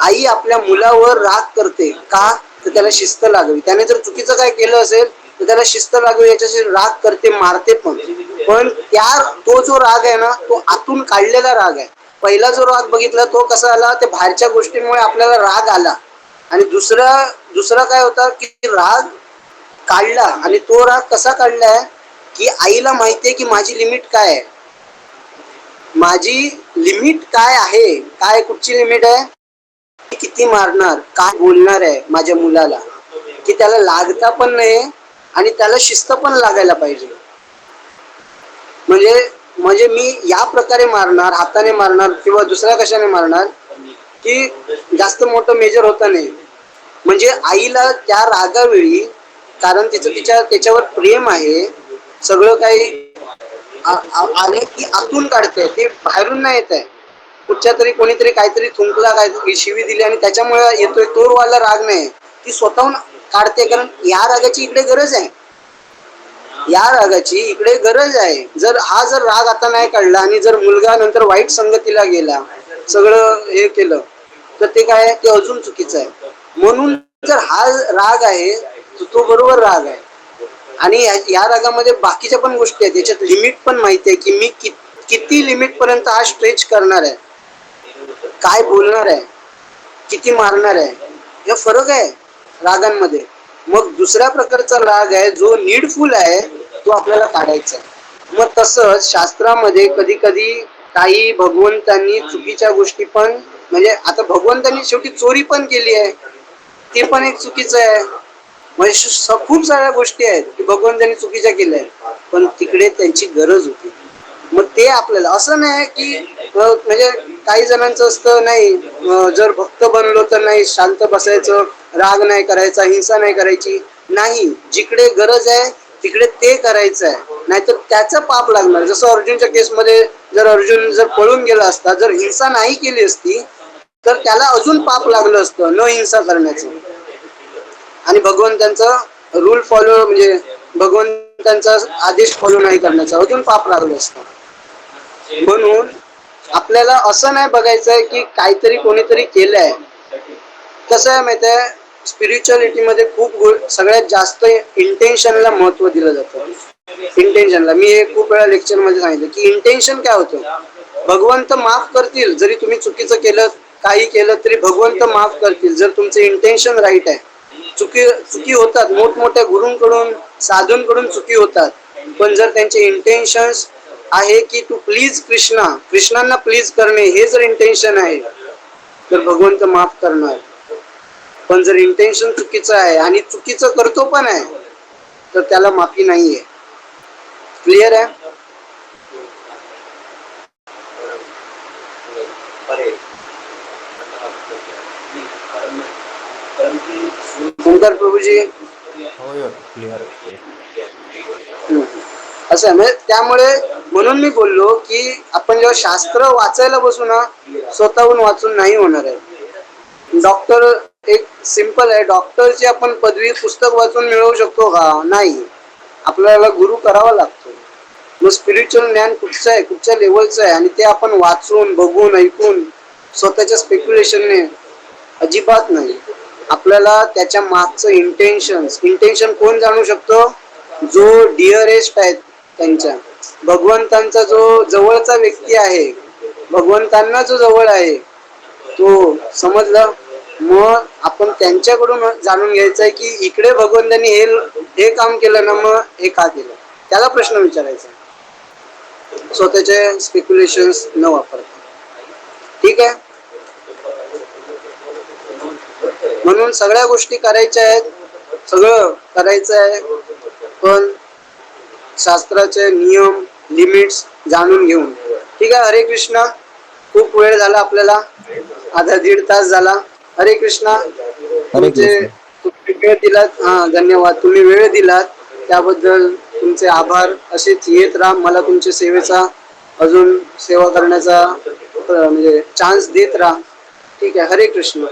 आई आपल्या मुलावर राग करते का, तर त्याला शिस्त लागावी. त्याने जर चुकीचं काय केलं असेल तर त्याला शिस्त लागावी, याच्याशी राग करते, मारते पण तो जो राग आहे ना, तो आतून काढलेला राग आहे. पहिला जो राग बघितला तो कसा आला, ते बाहेरच्या गोष्टींमुळे आपल्याला राग आला. आणि दुसरा काय होता की राग काढला, आणि तो राग कसा काढलाय की आईला माहितीये की माझी लिमिट काय आहे, माझी लिमिट काय आहे, काय कुठची लिमिट आहे, किती मारणार, काय बोलणार आहे माझ्या मुलाला, की त्याला लागता पण नाही आणि त्याला शिस्त पण लागायला पाहिजे. म्हणजे मी या प्रकारे मारणार, हाताने मारणार किंवा दुसऱ्या कशाने मारणार की जास्त मोठं मेजर होता नाही. म्हणजे आईला त्या रागावेळी, कारण त्याच्यावर प्रेम आहे, सगळं काही आले की आतून काढते, ते बाहेरून नाही येत आहे. कुठच्या तरी कोणीतरी काहीतरी थुंकला, काहीतरी शिवी दिली आणि त्याच्यामुळे येतोय, तो वाला राग नाही, ती स्वतःहून काढते, कारण या रागाची इकडे गरज आहे. या रागाची इकडे गरज आहे. जर राग आता नाही काढला आणि जर मुलगा नंतर वाईट संगतीला गेला, सगळं हे केलं, तर ते काय ते अजून चुकीचं आहे. म्हणून जर हा राग आहे तो बरोबर राग आहे. आणि या रागामध्ये बाकीच्या पण गोष्टी आहेत, त्याच्यात लिमिट पण माहिती आहे की मी किती लिमिट पर्यंत हा स्ट्रेच करणार आहे, काय बोलणार आहे, किती मारणार आहे, हे फरक आहे रागांमध्ये. मग दुसऱ्या प्रकारचा राग आहे जो नीडफुल आहे, तो आपल्याला काढायचा आहे. मग तसंच शास्त्रामध्ये कधी कधी काही भगवंतांनी चुकीच्या गोष्टी पण, म्हणजे आता भगवंतांनी शेवटी चोरी पण केली आहे, ते पण एक चुकीचं आहे. म्हणजे खूप साऱ्या गोष्टी आहेत की भगवंतांनी चुकीच्या केल्या आहेत, पण तिकडे त्यांची गरज होती. मग ते आपल्याला असं नाही की म्हणजे काही जणांचं असतं नाही, जर भक्त बनलो तर नाही शांत बसायचं, राग नाही करायचा, हिंसा नाही करायची. नाही, जिकडे गरज आहे तिकडे ते करायचं आहे, नाहीतर त्याचं पाप लागणार. जसं अर्जुनच्या केसमध्ये जर अर्जुन जर पळून गेला असता, जर हिंसा नाही केली असती, तर त्याला अजून पाप लागलं असतं न हिंसा करण्याचं. आणि भगवंतांचा रूल फॉलो, म्हणजे भगवंतांचा आदेश फॉलो नाही करण्याचा अजून पाप लागलं असतं. म्हणून आपल्याला असं नाही बघायचं आहे की काहीतरी कोणीतरी केलंय. कसं आहे माहिती आहे, स्पिरिच्युअलिटीमध्ये सगळ्यात जास्त इंटेन्शनला महत्व दिलं जातं. इंटेन्शनला मी हे खूप वेळा लेक्चरमध्ये सांगितलं की इंटेन्शन काय होतं. भगवंत माफ करतील, जरी तुम्ही चुकीचं केलं, काही केलं तरी भगवंत माफ करतील जर तुमचं इंटेन्शन राईट आहे. चुकी होतात, मोठमोठ्या गुरूंकडून साधूंकडून चुकी होतात, पण जर त्यांचे इंटेन्शन्स आहे की टू प्लीज कृष्णांना प्लीज करणे, हे जर इंटेन्शन आहे तर भगवंत माफ करणार. पण जर इंटेन्शन चुकीचं आहे आणि चुकीचं करतो पण आहे, तर त्याला माफी नाहीये. क्लिअर आहे? ओंकार प्रभूजी, होय क्लिअर. असं आहे. म्हणजे त्यामुळे म्हणून मी बोललो की आपण जेव्हा शास्त्र वाचायला बसू ना, स्वतःहून वाचून नाही होणार आहे. डॉक्टर एक सिंपल आहे, डॉक्टरची आपण पदवी पुस्तक वाचून मिळवू शकतो का? नाही, आपल्याला गुरु करावा लागतो. मग स्पिरिच्युअल ज्ञान कुठचं आहे, कुठच्या लेवलचं आहे, आणि ते आपण वाचून बघून ऐकून स्वतःच्या स्पेक्युलेशनने अजिबात नाही. आपल्याला त्याच्या मागचं इंटेन्शन कोण जाणू शकतो? जो डिअरेस्ट आहे त्यांच्या, भगवंतांचा जो जवळचा व्यक्ती आहे, भगवंतांना जो जवळ आहे तो, समजलं? मग आपण त्यांच्याकडून जाणून घ्यायचं आहे की इकडे भगवंतांनी हे काम केलं ना, मग हे का केलं, त्याला प्रश्न विचारायचा, स्वतःचे स्पेक्युलेशन्स न वापरता. ठीक आहे? म्हणून सगळ्या गोष्टी करायच्या आहेत, सगळं करायचं आहे, पण शास्त्राचे नियम लिमिट्स जाणून घेऊन. ठीक आहे? हरे कृष्णा. खूप वेळ झाला आपल्याला, आधा 1.5 तास झाला. हरे कृष्णा. तुम्ही वेळ दिलात, धन्यवाद. तुम्ही वेळ दिलात त्याबद्दल तुमचे आभार. असेच येत राहा, मला तुमच्या सेवेचा अजून सेवा करण्याचा म्हणजे चान्स देत राहा. ठीक आहे? हरे कृष्ण.